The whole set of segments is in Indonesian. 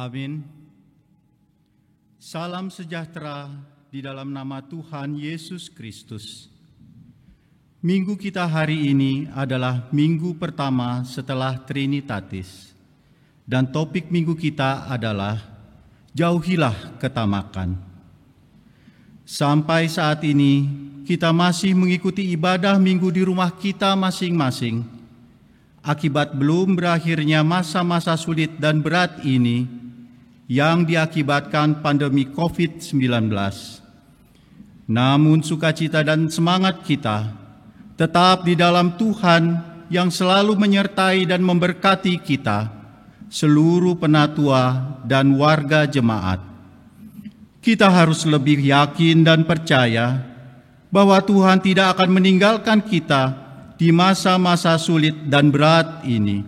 Amin. Salam sejahtera di dalam nama Tuhan Yesus Kristus. Minggu kita hari ini adalah minggu pertama setelah Trinitatis. Dan topik minggu kita adalah jauhilah ketamakan. Sampai saat ini kita masih mengikuti ibadah minggu di rumah kita masing-masing. Akibat belum berakhirnya masa-masa sulit dan berat ini yang diakibatkan pandemi COVID-19. Namun sukacita dan semangat kita tetap di dalam Tuhan yang selalu menyertai dan memberkati kita, seluruh penatua dan warga jemaat. Kita harus lebih yakin dan percaya bahwa Tuhan tidak akan meninggalkan kita di masa-masa sulit dan berat ini.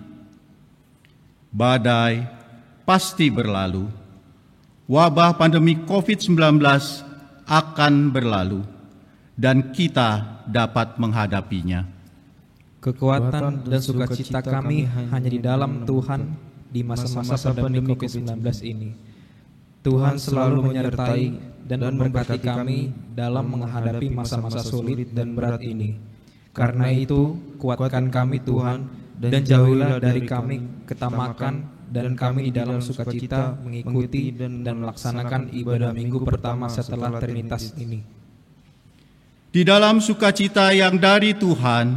Badai pasti berlalu. Wabah pandemi COVID-19 akan berlalu dan kita dapat menghadapinya. Kekuatan dan sukacita kami hanya di dalam Tuhan di masa-masa pandemi COVID-19 ini. Tuhan selalu menyertai dan memberkati kami dalam menghadapi masa-masa sulit dan berat ini. Karena itu, kuatkan kami Tuhan, dan jauhilah dari kami ketamakan, dan kami di dalam sukacita mengikuti dan melaksanakan ibadah minggu pertama setelah Trinitas ini. Di dalam sukacita yang dari Tuhan,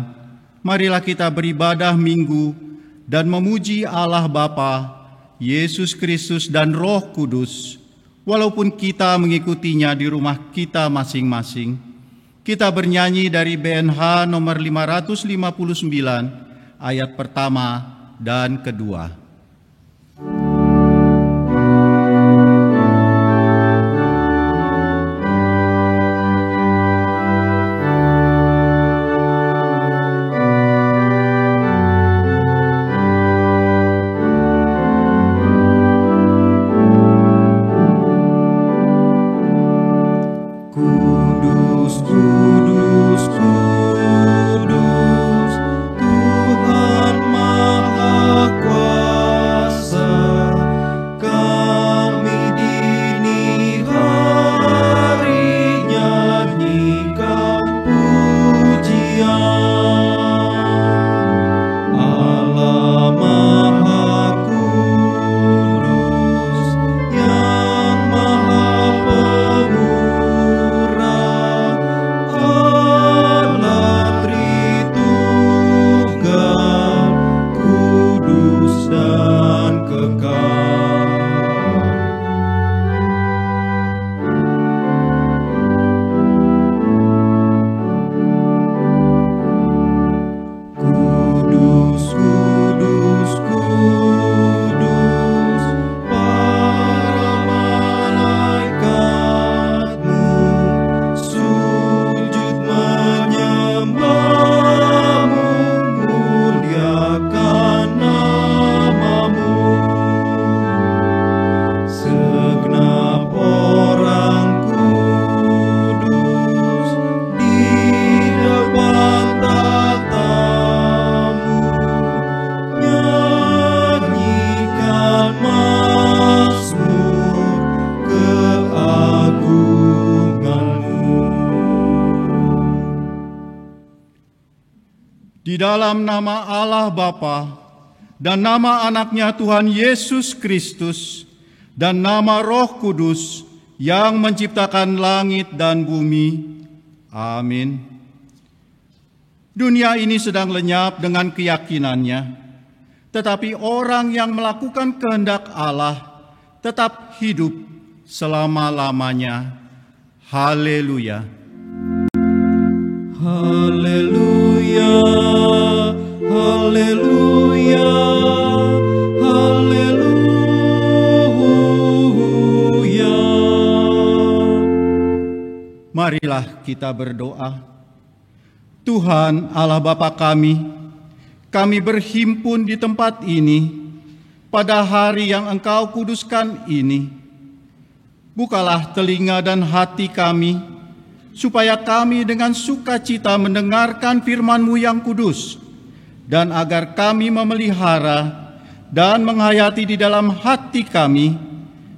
marilah kita beribadah minggu dan memuji Allah Bapa, Yesus Kristus dan Roh Kudus, walaupun kita mengikutinya di rumah kita masing-masing. Kita bernyanyi dari BNH nomor 559, ayat pertama dan kedua. Di dalam nama Allah Bapa dan nama anaknya Tuhan Yesus Kristus dan nama Roh Kudus yang menciptakan langit dan bumi. Amin. Dunia ini sedang lenyap dengan keyakinannya, tetapi orang yang melakukan kehendak Allah tetap hidup selama-lamanya. Haleluya. Haleluya, haleluya, haleluya. Marilah kita berdoa. Tuhan Allah Bapa kami berhimpun di tempat ini pada hari yang Engkau kuduskan ini. Bukalah telinga dan hati kami, supaya kami dengan sukacita mendengarkan firman-Mu yang kudus, dan agar kami memelihara dan menghayati di dalam hati kami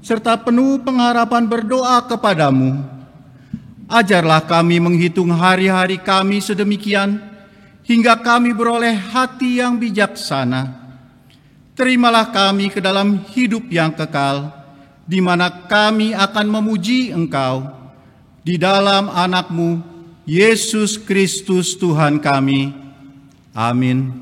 serta penuh pengharapan berdoa kepadamu. Ajarlah kami menghitung hari-hari kami sedemikian, hingga kami beroleh hati yang bijaksana. Terimalah kami ke dalam hidup yang kekal, di mana kami akan memuji Engkau, di dalam Anak-Mu, Yesus Kristus Tuhan kami. Amin.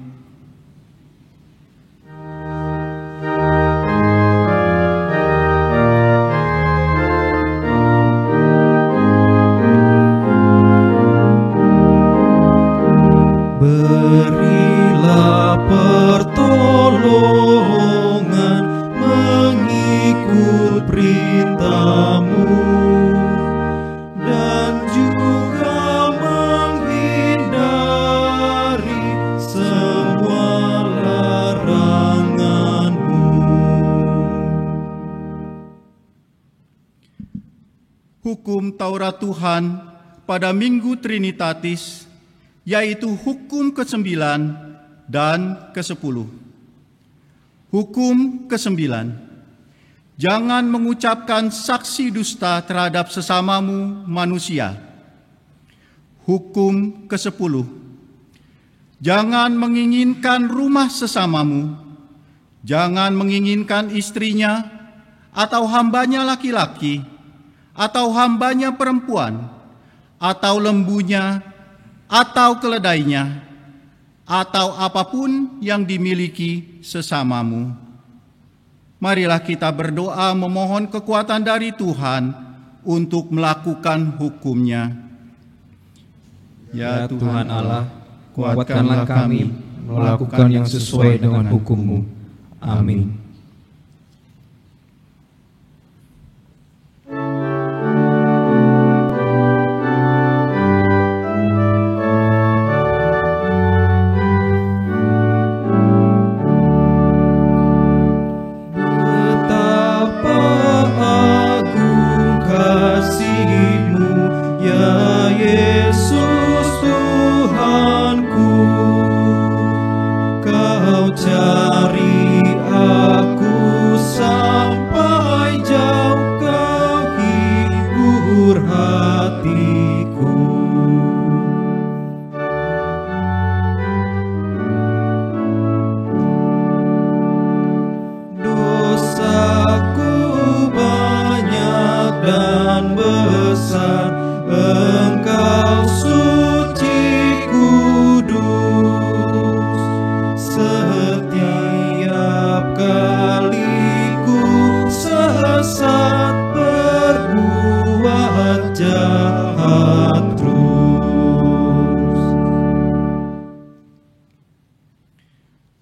Berilah pertolongan mengikut perintah-Mu, dan juga menghindari semua larangan-Mu. Hukum Taurat Tuhan pada Minggu Trinitatis, yaitu hukum ke-9 dan ke-10. Hukum ke-9, jangan mengucapkan saksi dusta terhadap sesamamu manusia. Hukum ke-10, jangan menginginkan rumah sesamamu, jangan menginginkan istrinya, atau hambanya laki-laki, atau hambanya perempuan, atau lembunya, atau keledainya, atau apapun yang dimiliki sesamamu. Marilah kita berdoa memohon kekuatan dari Tuhan untuk melakukan hukum-Nya. Ya Tuhan Allah, kuatkanlah kami melakukan yang sesuai dengan hukum-Mu. Amin.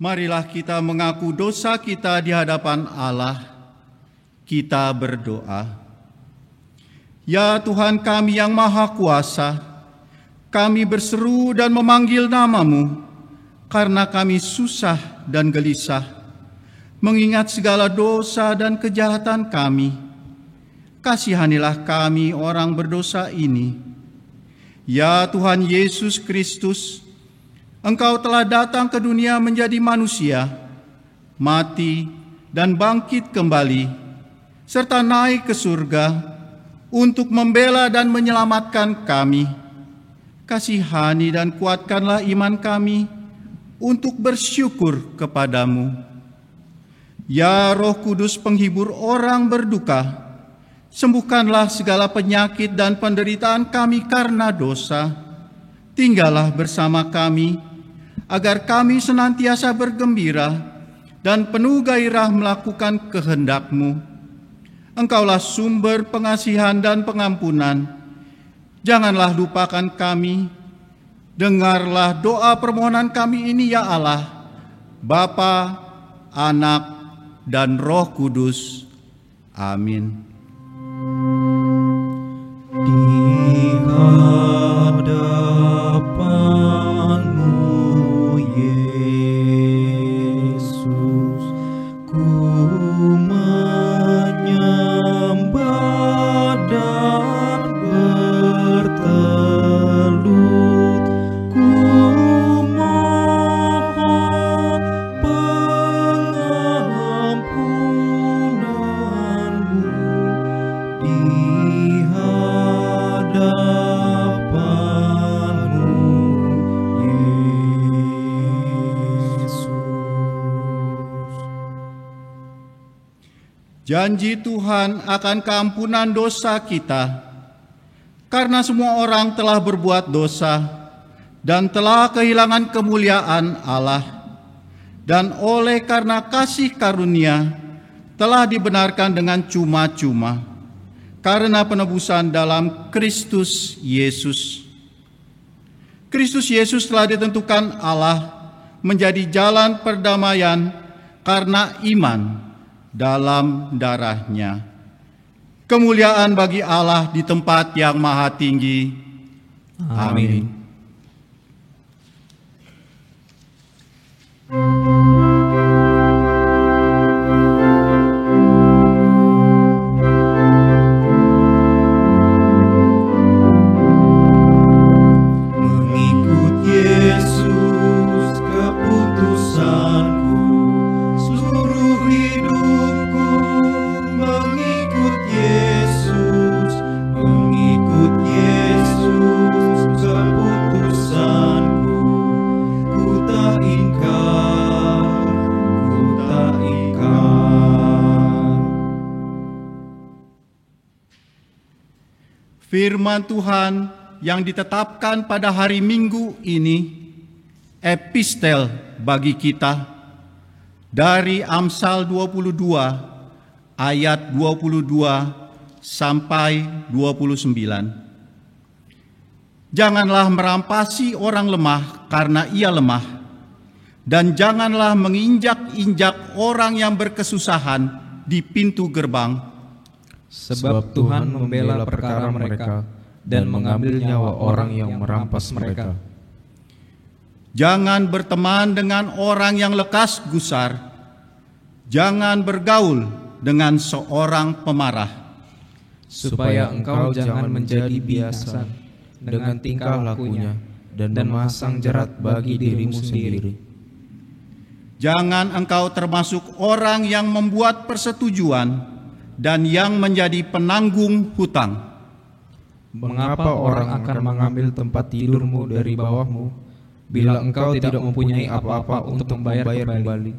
Marilah kita mengaku dosa kita di hadapan Allah. Kita berdoa. Ya Tuhan kami yang Maha Kuasa, kami berseru dan memanggil nama-Mu karena kami susah dan gelisah, mengingat segala dosa dan kejahatan kami. Kasihanilah kami orang berdosa ini. Ya Tuhan Yesus Kristus, Engkau telah datang ke dunia menjadi manusia, mati dan bangkit kembali, serta naik ke surga untuk membela dan menyelamatkan kami. Kasihani dan kuatkanlah iman kami untuk bersyukur kepadamu. Ya Roh Kudus penghibur orang berduka, sembuhkanlah segala penyakit dan penderitaan kami karena dosa. Tinggallah bersama kami, agar kami senantiasa bergembira dan penuh gairah melakukan kehendak-Mu. Engkaulah sumber pengasihan dan pengampunan. Janganlah lupakan kami. Dengarlah doa permohonan kami ini ya Allah, Bapa, Anak, dan Roh Kudus. Amin. Di hadapan-Mu Yesus, ku menyembah dan bertelut, ku mohon pengampunan-Mu. janji Tuhan akan keampunan dosa kita, karena semua orang telah berbuat dosa dan telah kehilangan kemuliaan Allah, dan oleh karena kasih karunia telah dibenarkan dengan cuma-cuma karena penebusan dalam Kristus Yesus. Kristus Yesus telah ditentukan Allah menjadi jalan perdamaian karena iman dalam darah-Nya. Kemuliaan bagi Allah di tempat yang maha tinggi. Amin. Firman Tuhan yang ditetapkan pada hari Minggu ini, epistel bagi kita, dari Amsal 22 ayat 22 sampai 29. Janganlah merampasi orang lemah karena ia lemah, dan janganlah menginjak-injak orang yang berkesusahan di pintu gerbang. Sebab Tuhan membela perkara mereka dan mengambil nyawa orang yang merampas mereka. Jangan berteman dengan orang yang lekas gusar. Jangan bergaul dengan seorang pemarah. Supaya engkau jangan menjadi biasa dengan tingkah lakunya dan memasang jerat bagi dirimu sendiri. Jangan engkau termasuk orang yang membuat persetujuan dan yang menjadi penanggung hutang. Mengapa orang akan mengambil tempat tidurmu dari bawahmu, bila engkau tidak mempunyai apa-apa untuk membayar kembali?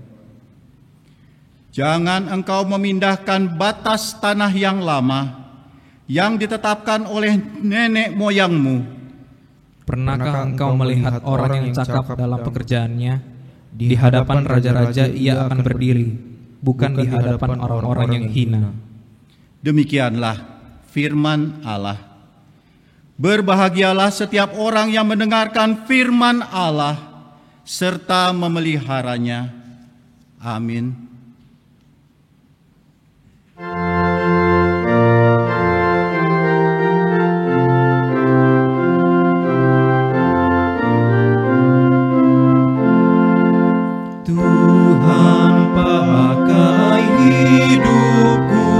Jangan engkau memindahkan batas tanah yang lama, yang ditetapkan oleh nenek moyangmu. Pernahkah engkau melihat orang yang cakap dalam pekerjaannya? Di hadapan raja-raja ia akan berdiri, bukan di hadapan orang-orang yang hina. Demikianlah firman Allah. Berbahagialah setiap orang yang mendengarkan firman Allah serta memeliharanya. Amin. Tuhan pakai hidupku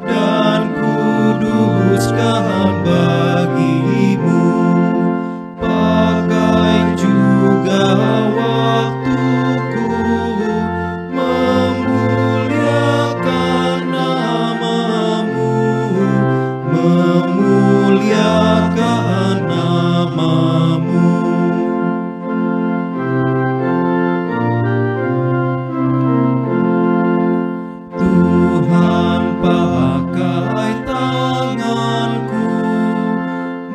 dan kuduskan bagimu, pakai juga waktuku memuliakan namamu, memuliakan namamu. Tuhan pakai tanganku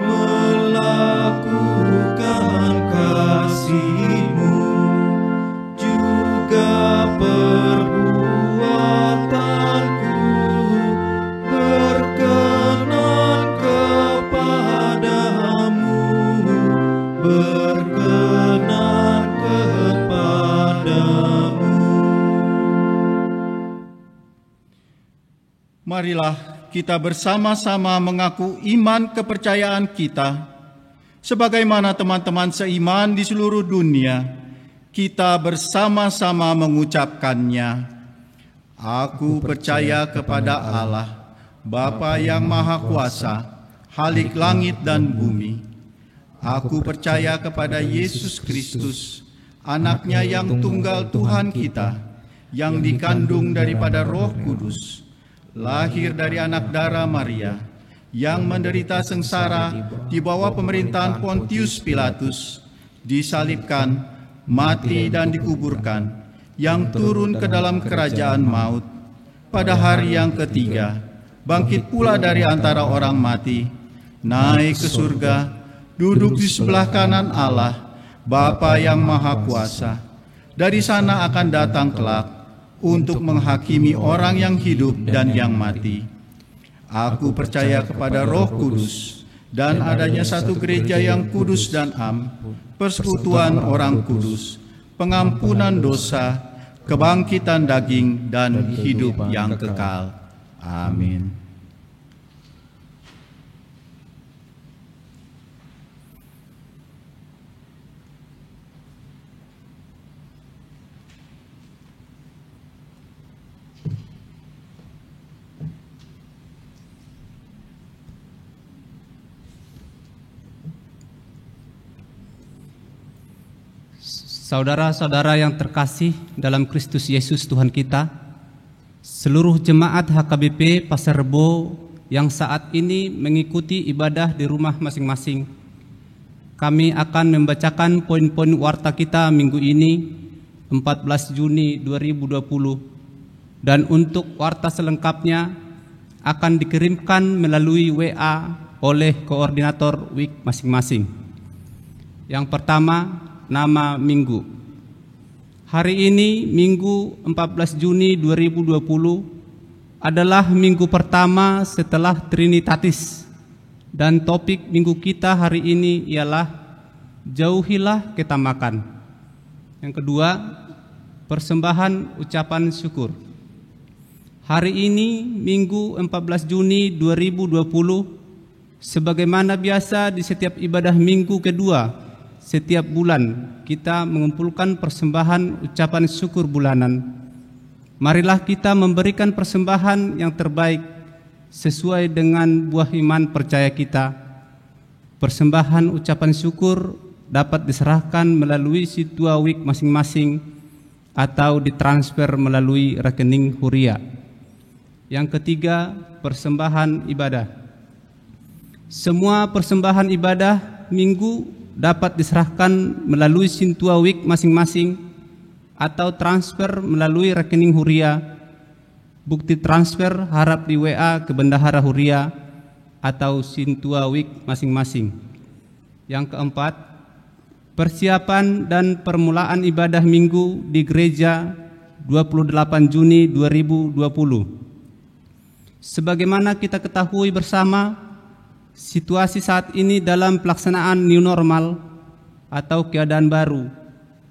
melakukan kasih-Mu, juga perbuatanku berkenan kepadamu, berkenan kepadamu. Marilah kita bersama-sama mengaku iman kepercayaan kita, sebagaimana teman-teman seiman di seluruh dunia, kita bersama-sama mengucapkannya. Aku percaya kepada Allah, Bapa yang Maha Kuasa, Khalik langit dan bumi. Aku percaya kepada Yesus Kristus, Anak-Nya yang tunggal Tuhan kita, yang dikandung daripada Roh Kudus, lahir dari anak darah Maria, yang menderita sengsara di bawah pemerintahan Pontius Pilatus, disalibkan, mati dan dikuburkan, yang turun ke dalam kerajaan maut, pada hari yang ketiga, bangkit pula dari antara orang mati, naik ke surga, duduk di sebelah kanan Allah, Bapa yang Maha Kuasa. Dari sana akan datang kelak untuk menghakimi orang yang hidup dan yang mati. Aku percaya kepada Roh Kudus dan adanya satu gereja yang kudus dan am, persekutuan orang kudus, pengampunan dosa, kebangkitan daging, dan hidup yang kekal. Amin. Saudara-saudara yang terkasih dalam Kristus Yesus Tuhan kita, seluruh jemaat HKBP Pasar Rebo yang saat ini mengikuti ibadah di rumah masing-masing, kami akan membacakan poin-poin warta kita minggu ini 14 Juni 2020, dan untuk warta selengkapnya akan dikirimkan melalui WA oleh koordinator WIK masing-masing. Yang pertama, nama minggu. Hari ini Minggu 14 Juni 2020 adalah minggu pertama setelah Trinitatis, dan topik minggu kita hari ini ialah jauhilah ketamakan. Yang kedua, persembahan ucapan syukur. Hari ini Minggu 14 Juni 2020, sebagaimana biasa di setiap ibadah minggu kedua setiap bulan, kita mengumpulkan persembahan ucapan syukur bulanan. Marilah kita memberikan persembahan yang terbaik sesuai dengan buah iman percaya kita. Persembahan ucapan syukur dapat diserahkan melalui situa WIK masing-masing atau ditransfer melalui rekening Huria. Yang ketiga, persembahan ibadah. Semua persembahan ibadah minggu dapat diserahkan melalui situa WIK masing-masing atau transfer melalui rekening Huria. Bukti transfer harap di WA ke Bendahara Huria atau situa WIK masing-masing. Yang keempat, persiapan dan permulaan ibadah minggu di gereja 28 Juni 2020. Sebagaimana kita ketahui bersama, situasi saat ini dalam pelaksanaan new normal atau keadaan baru,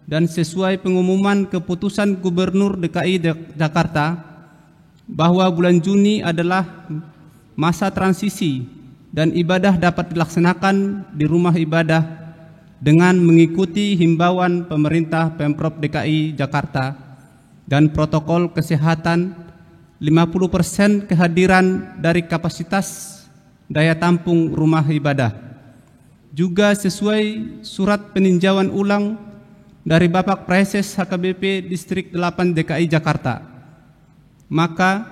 dan sesuai pengumuman keputusan Gubernur DKI Jakarta bahwa bulan Juni adalah masa transisi dan ibadah dapat dilaksanakan di rumah ibadah dengan mengikuti himbauan pemerintah Pemprov DKI Jakarta dan protokol kesehatan 50% kehadiran dari kapasitas daya tampung rumah ibadah, juga sesuai surat peninjauan ulang dari Bapak Preses HKBP Distrik 8 DKI Jakarta. Maka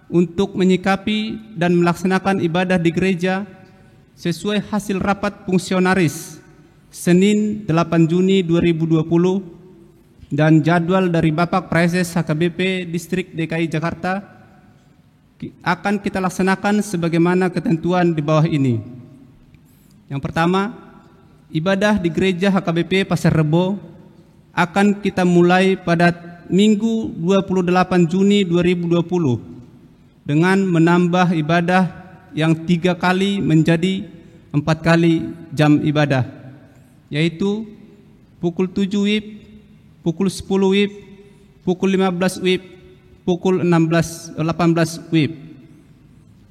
untuk menyikapi dan melaksanakan ibadah di gereja sesuai hasil rapat fungsionaris Senin 8 Juni 2020 dan jadwal dari Bapak Preses HKBP Distrik DKI Jakarta, akan kita laksanakan sebagaimana ketentuan di bawah ini. Yang pertama, ibadah di gereja HKBP Pasar Rebo akan kita mulai pada Minggu 28 Juni 2020 dengan menambah ibadah yang 3 kali menjadi 4 kali jam ibadah, yaitu pukul 7 WIB, pukul 10 WIB, pukul 15 WIB, pukul 18 WIB.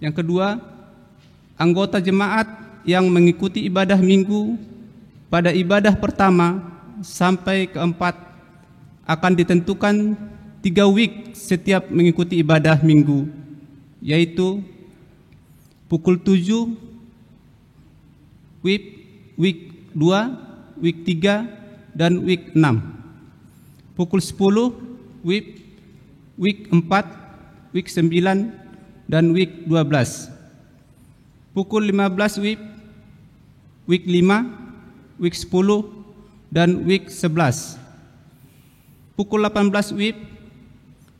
Yang kedua, anggota jemaat yang mengikuti ibadah minggu pada ibadah pertama sampai keempat akan ditentukan 3 WIB setiap mengikuti ibadah minggu, yaitu pukul 7 WIB, WIB 2, WIB 3, dan WIB 6. Pukul 10 WIB, WIB 4, WIB 9, dan WIB 12. Pukul 15 WIB, WIB 5, WIB 10, dan WIB 11. Pukul 18 WIB,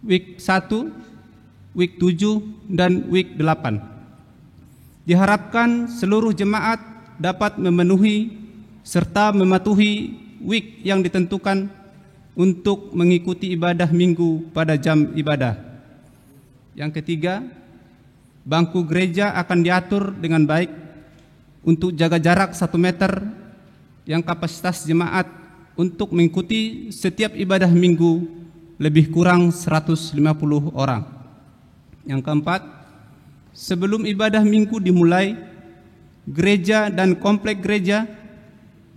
WIB 1, week 7, dan week 8. Diharapkan seluruh jemaat dapat memenuhi serta mematuhi week yang ditentukan untuk mengikuti ibadah minggu pada jam ibadah. Yang ketiga, bangku gereja akan diatur dengan baik untuk jaga jarak 1 meter yang kapasitas jemaat untuk mengikuti setiap ibadah minggu lebih kurang 150 orang. Yang keempat, sebelum ibadah minggu dimulai, gereja dan komplek gereja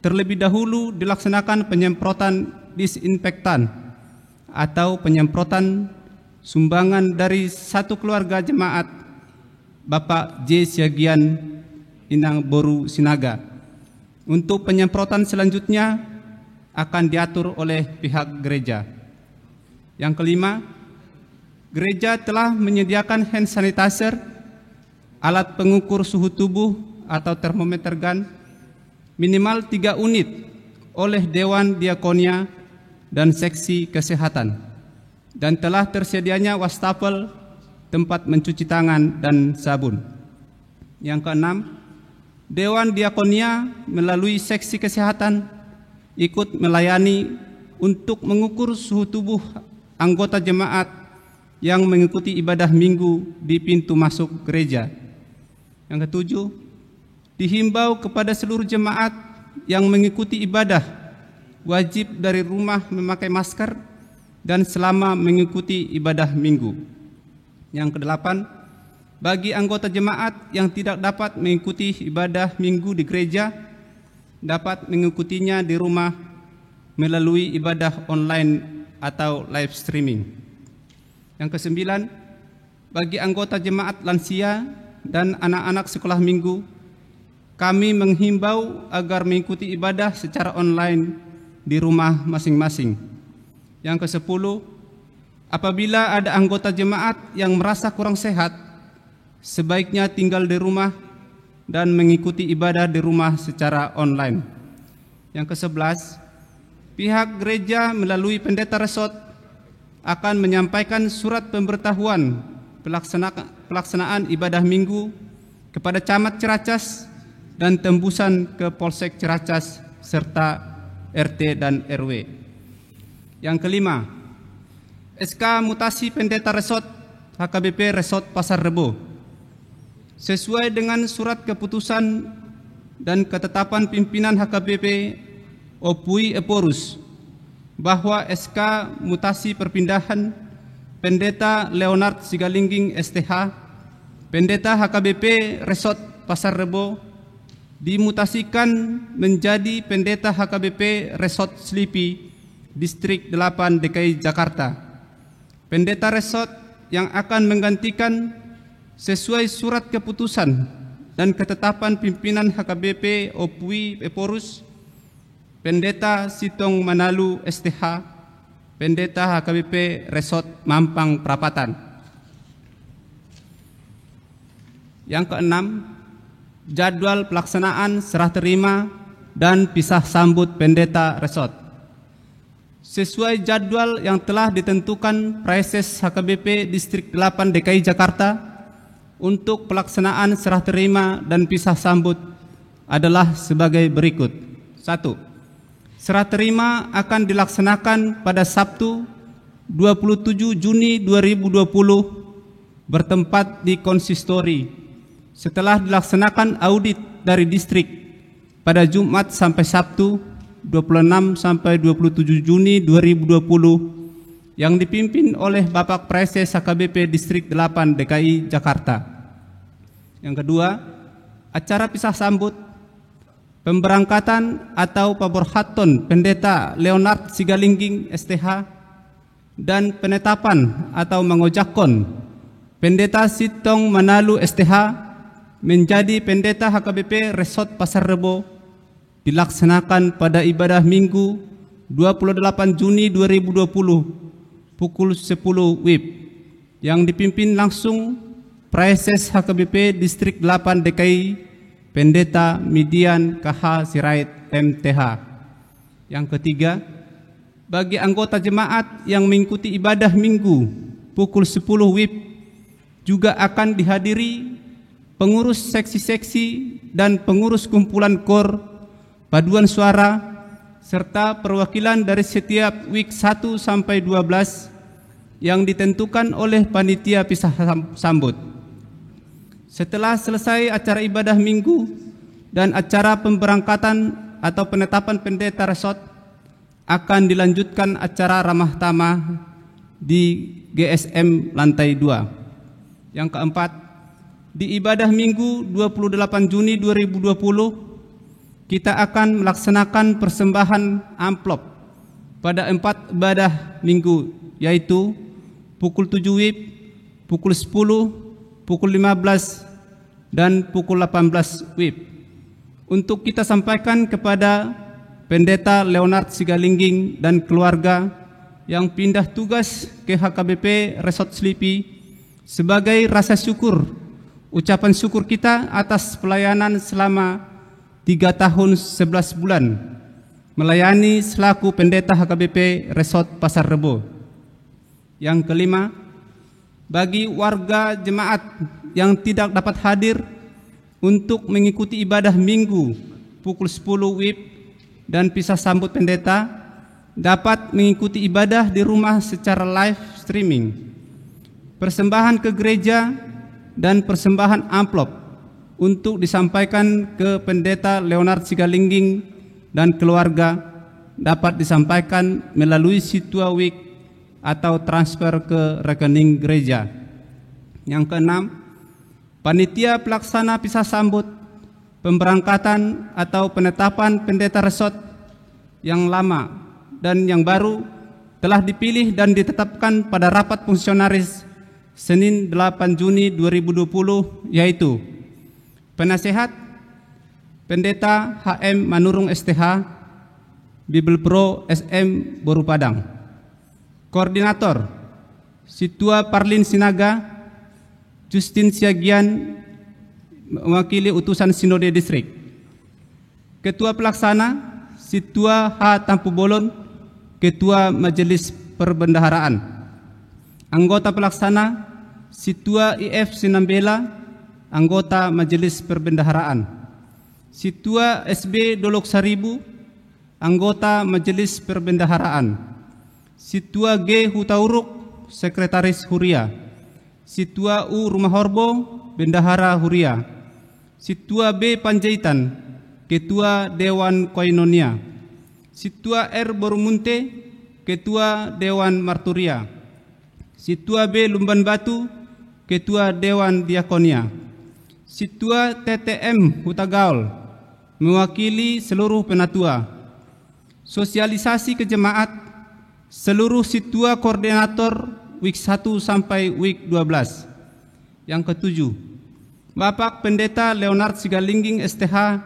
terlebih dahulu dilaksanakan penyemprotan disinfektan atau penyemprotan sumbangan dari satu keluarga jemaat Bapak J. Siagian Inang Boru Sinaga. Untuk penyemprotan selanjutnya akan diatur oleh pihak gereja. Yang kelima, gereja telah menyediakan hand sanitizer, alat pengukur suhu tubuh atau termometer gun minimal 3 unit oleh Dewan Diakonia dan Seksi Kesehatan, dan telah tersedianya wastafel, tempat mencuci tangan, dan sabun. Yang keenam, Dewan Diakonia melalui Seksi Kesehatan ikut melayani untuk mengukur suhu tubuh anggota jemaat yang mengikuti ibadah minggu di pintu masuk gereja. Yang ketujuh, dihimbau kepada seluruh jemaat yang mengikuti ibadah wajib dari rumah memakai masker dan selama mengikuti ibadah minggu. Yang kedelapan, bagi anggota jemaat yang tidak dapat mengikuti ibadah minggu di gereja, dapat mengikutinya di rumah melalui ibadah online atau live streaming. Yang kesembilan, bagi anggota jemaat lansia dan anak-anak sekolah minggu, kami menghimbau agar mengikuti ibadah secara online di rumah masing-masing. Yang kesepuluh, apabila ada anggota jemaat yang merasa kurang sehat, sebaiknya tinggal di rumah dan mengikuti ibadah di rumah secara online. Yang kesebelas, pihak gereja melalui pendeta resort akan menyampaikan surat pemberitahuan pelaksanaan ibadah minggu kepada Camat Ciracas dan tembusan ke Polsek Ciracas serta RT dan RW. Yang kelima, SK mutasi pendeta resort HKBP Resort Pasar Rebo sesuai dengan surat keputusan dan ketetapan pimpinan HKBP Opui Eporus bahwa SK mutasi perpindahan Pendeta Leonard Sigalingging STH, Pendeta HKBP Resort Pasar Rebo dimutasikan menjadi Pendeta HKBP Resort Slipi Distrik 8 DKI Jakarta. Pendeta Resort yang akan menggantikan sesuai surat keputusan dan ketetapan pimpinan HKBP Opui Eporus, Pendeta Sitong Manalu STH, Pendeta HKBP Resort Mampang Prapatan. Yang keenam, jadwal pelaksanaan serah terima dan pisah sambut pendeta resort. Sesuai jadwal yang telah ditentukan Praeses HKBP Distrik 8 DKI Jakarta untuk pelaksanaan serah terima dan pisah sambut adalah sebagai berikut. 1. Serah terima akan dilaksanakan pada Sabtu 27 Juni 2020 bertempat di konsistori setelah dilaksanakan audit dari distrik pada Jumat sampai Sabtu 26 sampai 27 Juni 2020 yang dipimpin oleh Bapak Praeses HKBP Distrik 8 DKI Jakarta. Yang kedua, acara pisah sambut, pemberangkatan atau paborhaton Pendeta Leonard Sigalingging STH dan penetapan atau mangojakon Pendeta Sitong Manalu STH menjadi Pendeta HKBP Resort Pasar Rebo dilaksanakan pada ibadah Minggu 28 Juni 2020 pukul 10 WIB yang dipimpin langsung Praeses HKBP Distrik 8 DKI Pendeta Midian KH Sirait MTH. Yang ketiga, bagi anggota jemaat yang mengikuti ibadah Minggu pukul 10 WIB juga akan dihadiri pengurus seksi-seksi dan pengurus kumpulan KOR, paduan suara, serta perwakilan dari setiap week 1 sampai 12 yang ditentukan oleh panitia pisah sambut. Setelah selesai acara ibadah minggu dan acara pemberangkatan atau penetapan pendeta resort, akan dilanjutkan acara ramah tamah di GSM lantai 2. Yang keempat, di ibadah minggu 28 Juni 2020, kita akan melaksanakan persembahan amplop pada 4 ibadah minggu, yaitu pukul 7 WIB, pukul 10, pukul 15, dan pukul 18 WIB. Untuk kita sampaikan kepada Pendeta Leonard Sigalingging dan keluarga yang pindah tugas ke HKBP Resort Slipi sebagai rasa syukur, ucapan syukur kita atas pelayanan selama 3 tahun 11 bulan melayani selaku pendeta HKBP Resort Pasar Rebo. Yang kelima, bagi warga jemaat yang tidak dapat hadir untuk mengikuti ibadah minggu pukul 10 WIB dan pisah sambut pendeta, dapat mengikuti ibadah di rumah secara live streaming. Persembahan ke gereja dan persembahan amplop untuk disampaikan ke Pendeta Leonard Sigalingging dan keluarga dapat disampaikan melalui Situa Week atau transfer ke rekening gereja. Yang keenam, panitia pelaksana pisah sambut, pemberangkatan atau penetapan pendeta resort yang lama dan yang baru telah dipilih dan ditetapkan pada rapat fungsionaris Senin 8 Juni 2020, yaitu penasehat Pendeta HM Manurung STH, Bible Pro SM Boru Padang. Koordinator Situa Parlin Sinaga, Justin Siagian mewakili utusan Sinode Distrik. Ketua Pelaksana Situa H. Tampu Bolon, Ketua Majelis Perbendaharaan. Anggota Pelaksana Situa IF Sinambela, anggota Majelis Perbendaharaan. Situa SB Dolok Saribu, anggota Majelis Perbendaharaan. Situa G Hutauruk, Sekretaris Huria. Situa U Rumah Horbo, Bendahara Huria. Situa B Panjaitan, Ketua Dewan Koinonia. Situa R Borumunte, Ketua Dewan Marturia. Situa B Lumban Batu, Ketua Dewan Diakonia. Situa TTM Hutagaul, mewakili seluruh penatua. Sosialisasi ke jemaat, seluruh situa koordinator week 1 sampai week 12. Yang ketujuh, Bapak Pendeta Leonard Sigalingging STH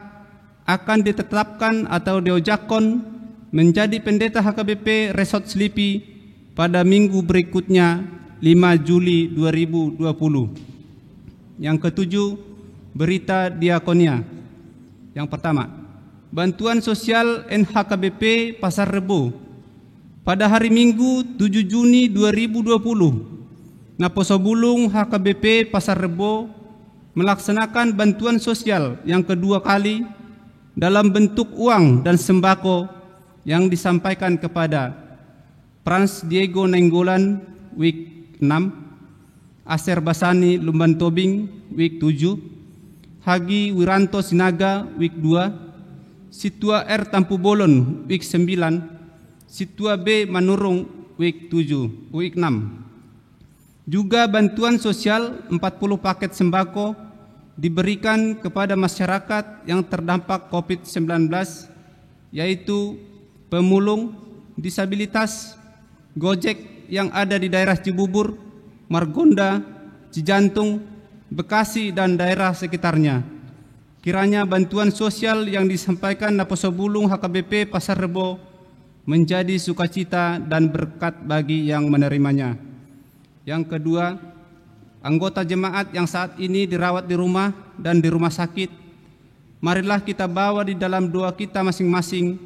akan ditetapkan atau diojakon menjadi pendeta HKBP Resort Slipi pada minggu berikutnya 5 Juli 2020. Yang ketujuh, berita diakonia. Yang pertama, bantuan sosial NHKBP Pasar Rebo pada hari Minggu 7 Juni 2020. Naposobulung HKBP Pasar Rebo melaksanakan bantuan sosial yang kedua kali dalam bentuk uang dan sembako yang disampaikan kepada Frans Diego Nenggolan week 6, Aser Basani Lumban Tobing week 7, Hagi Wiranto Sinaga week 2, Situa R Tampu Bolon week 9, Situa B Manurung week 6. Juga bantuan sosial 40 paket sembako diberikan kepada masyarakat yang terdampak COVID-19, yaitu pemulung, disabilitas, Gojek yang ada di daerah Cibubur, Margonda, Cijantung, Bekasi, dan daerah sekitarnya. Kiranya bantuan sosial yang disampaikan Naposobulung HKBP Pasar Rebo menjadi sukacita dan berkat bagi yang menerimanya. Yang kedua, anggota jemaat yang saat ini dirawat di rumah dan di rumah sakit, marilah kita bawa di dalam doa kita masing-masing,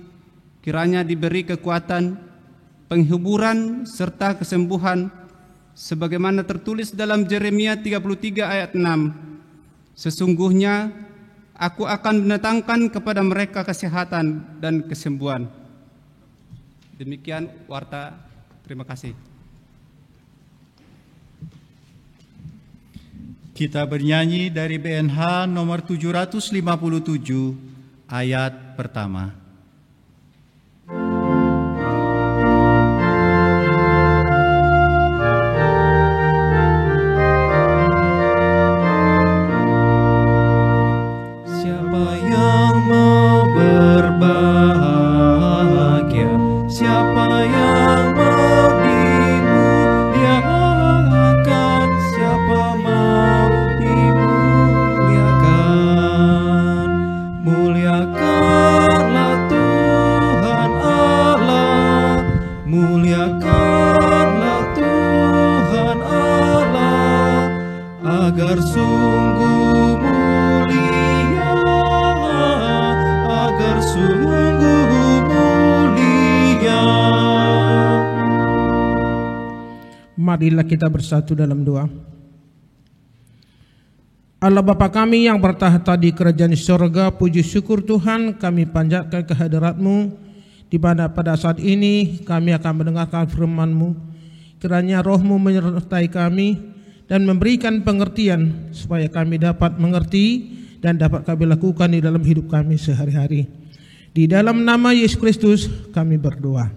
kiranya diberi kekuatan, penghiburan, serta kesembuhan sebagaimana tertulis dalam Yeremia 33 ayat 6, sesungguhnya Aku akan mendatangkan kepada mereka kesehatan dan kesembuhan. Demikian warta, terima kasih. Kita bernyanyi dari BNH nomor 757 ayat pertama. Siapa yang mau berbahagia, siapa yang mau dimuliakan, siapa mau dimuliakan. Muliakanlah Tuhan Allah, muliakanlah Tuhan Allah, agar sungguh mulia, agar sungguh mulia. Marilah kita bersatu dalam doa. Allah Bapa kami yang bertahta di kerajaan surga, puji syukur Tuhan kami panjatkan kehadirat-Mu, di mana pada saat ini kami akan mendengarkan firman-Mu. Kiranya Roh-Mu menyertai kami dan memberikan pengertian supaya kami dapat mengerti dan dapat kami lakukan di dalam hidup kami sehari-hari. Di dalam nama Yesus Kristus kami berdoa.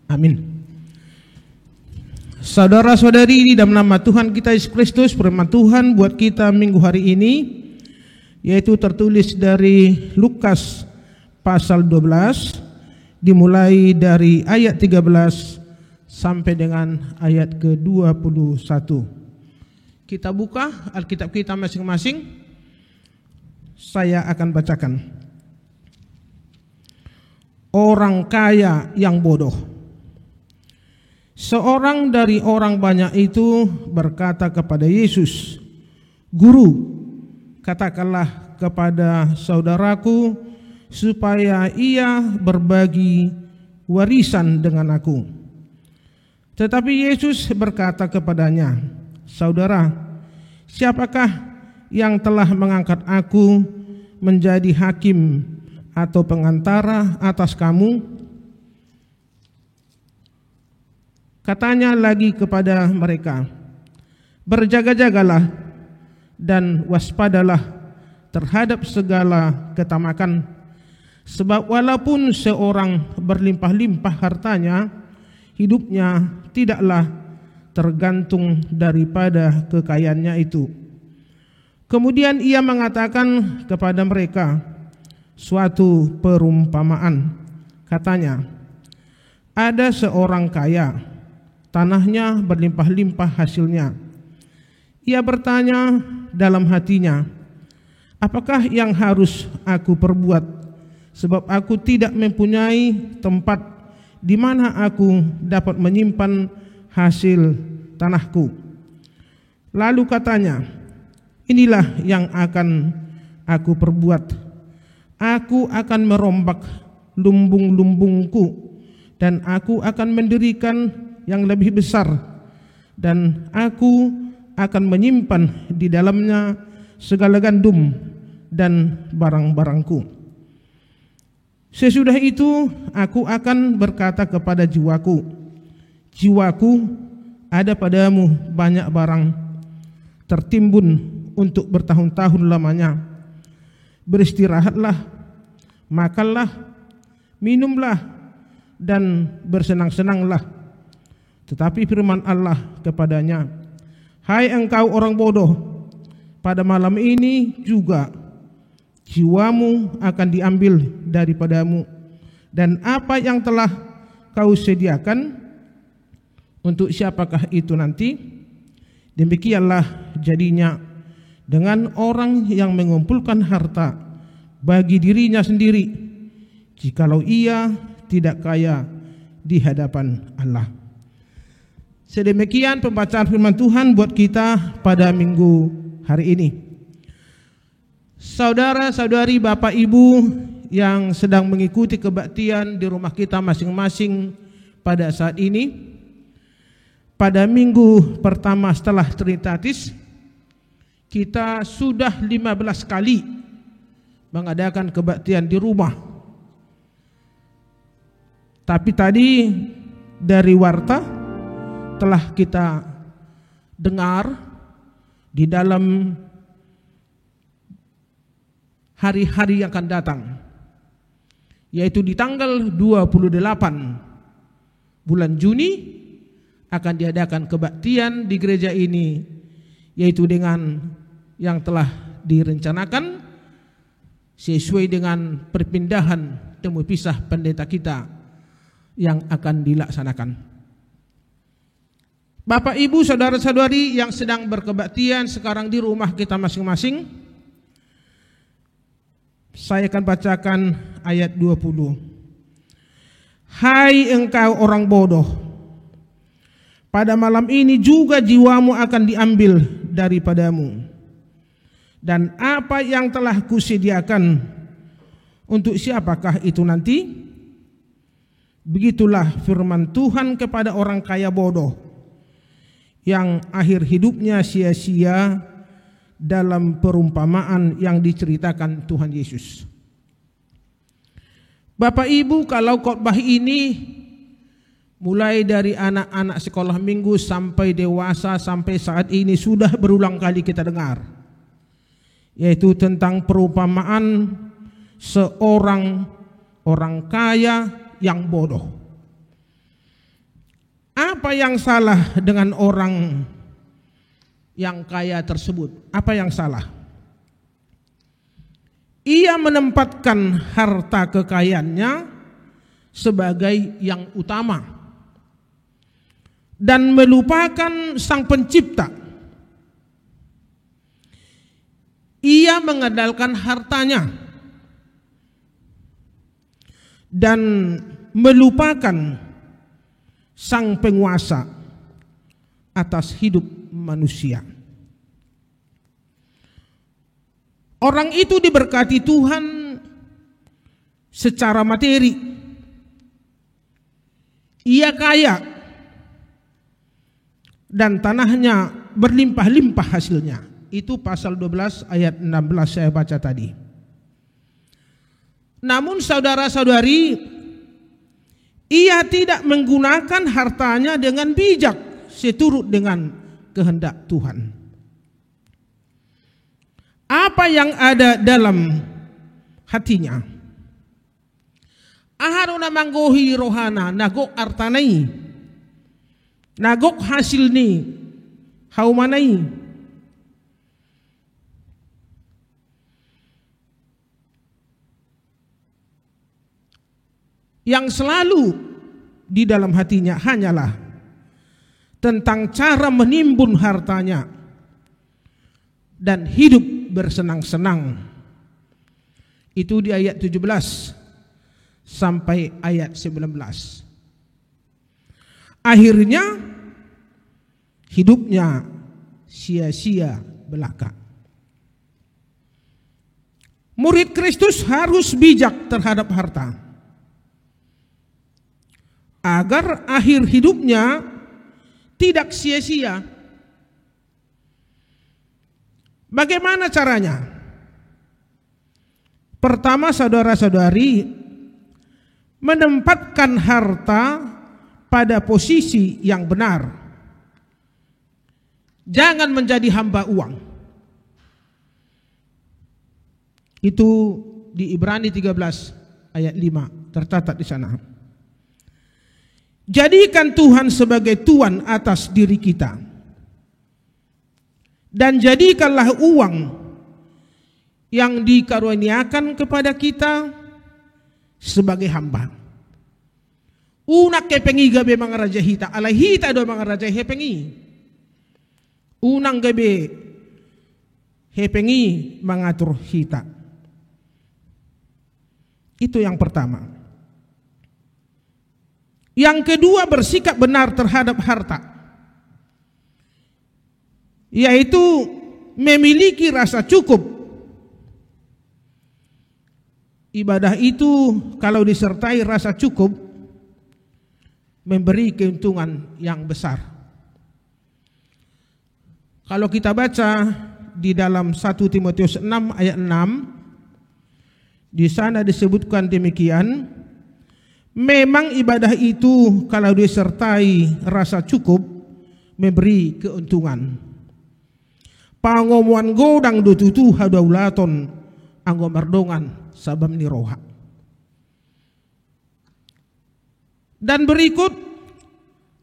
Amin. Saudara-saudari, di dalam nama Tuhan kita Yesus Kristus, firman Tuhan buat kita minggu hari ini yaitu tertulis dari Lukas pasal 12, dimulai dari ayat 13 sampai dengan ayat ke-21. Kita buka Alkitab kita masing-masing. Saya akan bacakan. Orang kaya yang bodoh. Seorang dari orang banyak itu berkata kepada Yesus, "Guru, katakanlah kepada saudaraku supaya ia berbagi warisan dengan aku." Tetapi Yesus berkata kepadanya, "Saudara, siapakah yang telah mengangkat aku menjadi hakim atau pengantara atas kamu?" Katanya lagi kepada mereka, "Berjaga-jagalah dan waspadalah terhadap segala ketamakan, sebab walaupun seorang berlimpah-limpah hartanya, hidupnya tidaklah tergantung daripada kekayaannya itu." Kemudian ia mengatakan kepada mereka suatu perumpamaan. Katanya, "Ada seorang kaya, tanahnya berlimpah-limpah hasilnya. Ia bertanya dalam hatinya, apakah yang harus aku perbuat, sebab aku tidak mempunyai tempat di mana aku dapat menyimpan hasil tanahku." Lalu katanya, "Inilah yang akan aku perbuat. Aku akan merombak lumbung-lumbungku dan aku akan mendirikan yang lebih besar, dan aku akan menyimpan di dalamnya segala gandum dan barang-barangku. Sesudah itu aku akan berkata kepada jiwaku, jiwaku, ada padamu banyak barang tertimbun untuk bertahun-tahun lamanya. Beristirahatlah, makanlah, minumlah, dan bersenang-senanglah." Tetapi firman Allah kepadanya, "Hai engkau orang bodoh, pada malam ini juga jiwamu akan diambil daripadamu, dan apa yang telah kau sediakan, untuk siapakah itu nanti? Demikianlah jadinya dengan orang yang mengumpulkan harta bagi dirinya sendiri, jikalau ia tidak kaya di hadapan Allah." Sedemikian pembacaan firman Tuhan buat kita pada minggu hari ini. Saudara-saudari, Bapak Ibu yang sedang mengikuti kebaktian di rumah kita masing-masing pada saat ini, pada minggu pertama setelah Trinitatis kita sudah 15 kali mengadakan kebaktian di rumah. Tapi tadi dari warta telah kita dengar di dalam hari-hari yang akan datang, yaitu di tanggal 28 bulan Juni akan diadakan kebaktian di gereja ini, yaitu dengan yang telah direncanakan sesuai dengan perpindahan temu pisah pendeta kita yang akan dilaksanakan. Bapak, Ibu, saudara-saudari yang sedang berkebaktian sekarang di rumah kita masing-masing, saya akan bacakan ayat 20. Hai engkau orang bodoh, pada malam ini juga jiwamu akan diambil daripadamu. Dan apa yang telah kusediakan, untuk siapakah itu nanti? Begitulah firman Tuhan kepada orang kaya bodoh, yang akhir hidupnya sia-sia dalam perumpamaan yang diceritakan Tuhan Yesus. Bapak Ibu, kalau khotbah ini mulai dari anak-anak sekolah minggu sampai dewasa sampai saat ini sudah berulang kali kita dengar, yaitu tentang perumpamaan seorang orang kaya yang bodoh. Apa yang salah dengan orang yang kaya tersebut? Apa yang salah? Ia menempatkan harta kekayaannya sebagai yang utama dan melupakan Sang Pencipta. Ia mengandalkan hartanya dan melupakan Sang Penguasa atas hidup manusia. Orang itu diberkati Tuhan secara materi. Ia kaya dan tanahnya berlimpah-limpah hasilnya. Itu pasal 12 ayat 16 saya baca tadi. Namun saudara-saudari, ia tidak menggunakan hartanya dengan bijak seturut dengan kehendak Tuhan. Apa yang ada dalam hatinya? Aharuna manggohi rohana nagok artanai, nagok hasilni haumanai. Yang selalu di dalam hatinya hanyalah tentang cara menimbun hartanya dan hidup bersenang-senang. Itu di ayat 17 sampai ayat 19. Akhirnya hidupnya sia-sia belaka. Murid Kristus harus bijak terhadap harta, agar akhir hidupnya tidak sia-sia. Bagaimana caranya? Pertama, saudara-saudari, menempatkan harta pada posisi yang benar. Jangan menjadi hamba uang. Itu di Ibrani 13 ayat 5 tercatat di sana. Jadikan Tuhan sebagai Tuan atas diri kita. Dan jadikanlah uang yang dikaruniakan kepada kita sebagai hamba. Unak kepengi gabe mga raja hita, alay hita do mga raja hepengi. Unang gabe hepengi mengatur hita. Itu yang pertama. Yang kedua, bersikap benar terhadap harta, yaitu memiliki rasa cukup. Ibadah itu kalau disertai rasa cukup memberi keuntungan yang besar. Kalau kita baca di dalam 1 Timotius 6 ayat 6, di sana disebutkan demikian, memang ibadah itu kalau disertai rasa cukup memberi keuntungan. Pangomuan godang dututu hadaulaton anggo mardongan sabam ni roha. Dan berikut,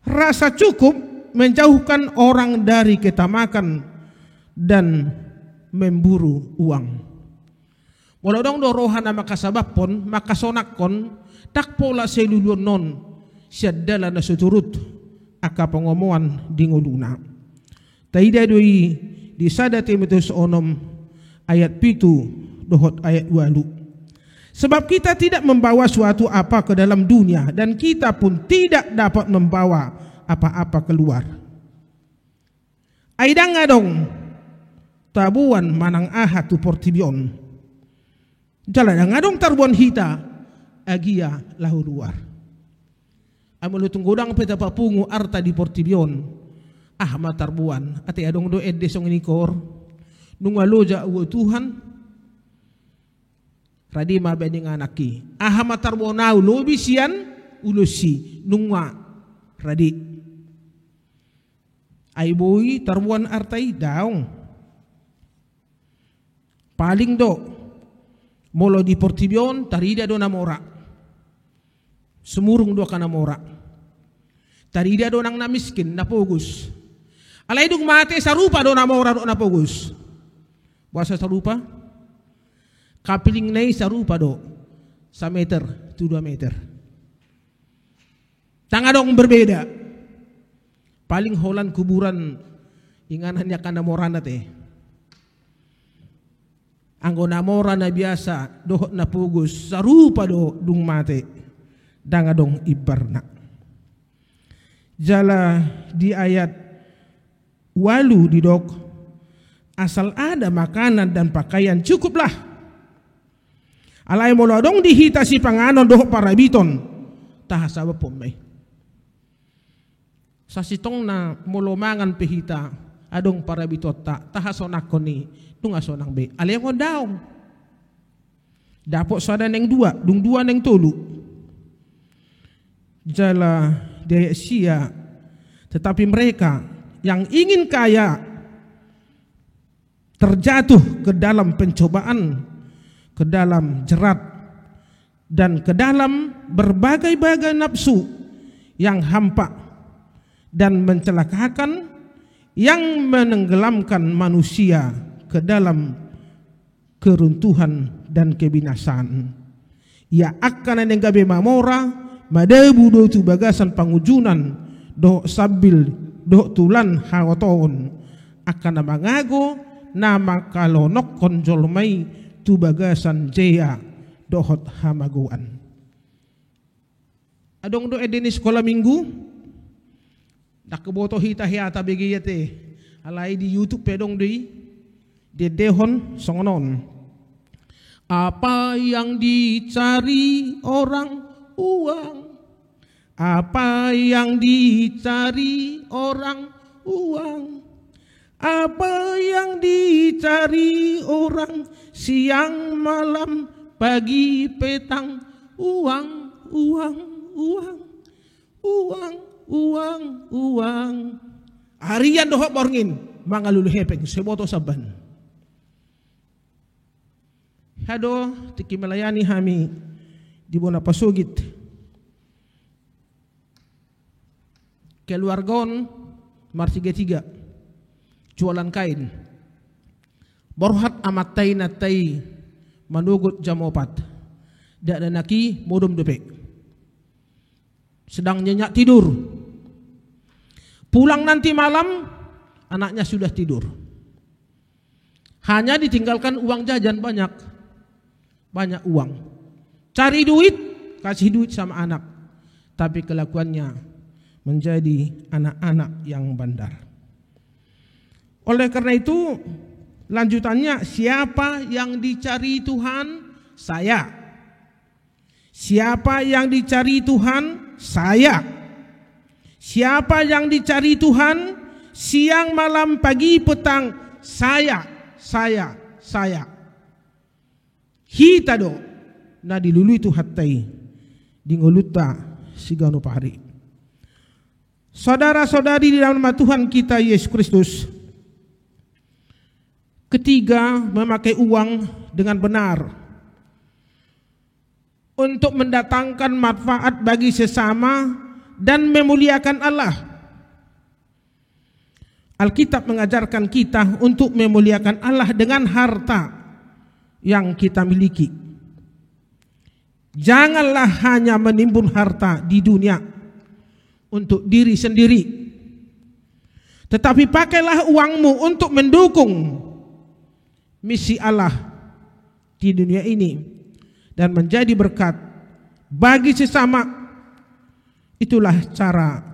rasa cukup menjauhkan orang dari ketamakan dan memburu uang. Walau dong do rohana makasabab pon, makasonak kon, tak pola seluluan non, siadala na suturut, aka pengomongan dinguluna. Taida doi di 1 Timotius 6 ayat 7 dohot ayat 8. Sebab kita tidak membawa suatu apa ke dalam dunia, dan kita pun tidak dapat membawa apa-apa keluar. Aidang adong tabuan manang aha tu portibion. Jalan ngadong tarbuan hita agia lahu luar. Amulu tunggodang peta papungu arta di portibion. Ahma tarbuan ate adong do edde song inikor. Nungaloja uwo Tuhan. Radima bening anaki. Ahma tarbuan au lobisian ulusi nungwa radi. Ay boy tarbuan artai daong. Paling do molo di portibion tarida do namora. Semurung do kanamora. Tarida do nang namiskin napogus. Alay dung mate sarupa do namora do napogus. Buasa sarupa? Kapiling nai sarupa do. Sa meter, 2 meter. Tanga dong berbeda. Paling holan kuburan inganan ya kanamora na te. Anggo namora na biasa dohot na pugus sarupa do dung mate danga dong ibarna. Jala di ayat 8 di dok, asal ada makanan dan pakaian cukuplah. Alay mo dong dihita si panganon dohot parabiton tahasaba pomay. Sa sitong na molomangan pehita adong parabitot tahasonak ko ni nung asonang be. Alay ko daw. Dapo sada neng 2, dung 2 neng 3. Jala daya sia, tetapi mereka yang ingin kaya terjatuh ke dalam pencobaan, ke dalam jerat, dan ke dalam berbagai-bagai nafsu yang hampa dan mencelakakan, yang menenggelamkan manusia ke dalam keruntuhan dan kebinasaan. Ia akan nenggabe mamora madabu do tu bagasan pangujunan do sabil do tulan hawaton akan mangago nama kalonok konjolmai tu bagasan jaya dohot hamaguan. Adong do edeni sekolah minggu dak keboto hita hiata begiyate alai di YouTube pedong deui dedehon songonon. Apa yang dicari orang uang, apa yang dicari orang uang, apa yang dicari orang siang malam pagi petang, uang, uang, uang, uang, uang, uang. Harian dohok borngin mangalulu hepeng seboto saban. Hado tiki melayani hami di bona pasugit. Keluargon mar 3 jualan kain. Borhat amat tay natai manugut jam 4. Dak ada naki modom depe. Sedang nyenyak tidur. Pulang nanti malam anaknya sudah tidur. Hanya ditinggalkan uang jajan banyak uang. Cari duit, kasih duit sama anak. Tapi kelakuannya menjadi anak-anak yang bandar. Oleh karena itu, lanjutannya, siapa yang dicari Tuhan? Saya. Siapa yang dicari Tuhan? Saya. Siapa yang dicari Tuhan? siang, malam, pagi, petang, saya. Hita do, na dilulu itu hatai, dingoluta sigano pari. Saudara-saudari di dalam nama Tuhan kita Yesus Kristus, ketiga, memakai uang dengan benar untuk mendatangkan manfaat bagi sesama dan memuliakan Allah. Alkitab mengajarkan kita untuk memuliakan Allah dengan harta yang kita miliki. Janganlah hanya menimbun harta di dunia untuk diri sendiri, tetapi pakailah uangmu untuk mendukung misi Allah di dunia ini dan menjadi berkat bagi sesama. Itulah cara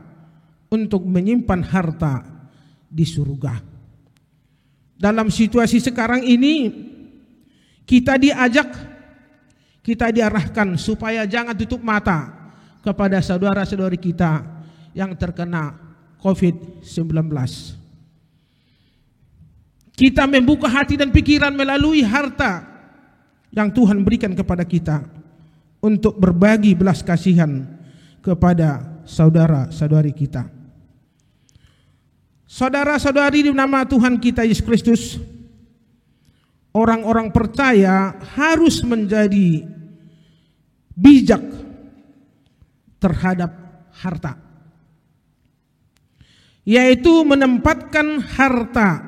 untuk menyimpan harta di surga. Dalam situasi sekarang ini, kita diarahkan supaya jangan tutup mata kepada saudara-saudari kita yang terkena COVID-19. Kita membuka hati dan pikiran melalui harta yang Tuhan berikan kepada kita untuk berbagi belas kasihan kepada saudara-saudari kita. Saudara-saudari di nama Tuhan kita Yesus Kristus, orang-orang percaya harus menjadi bijak terhadap harta, yaitu menempatkan harta,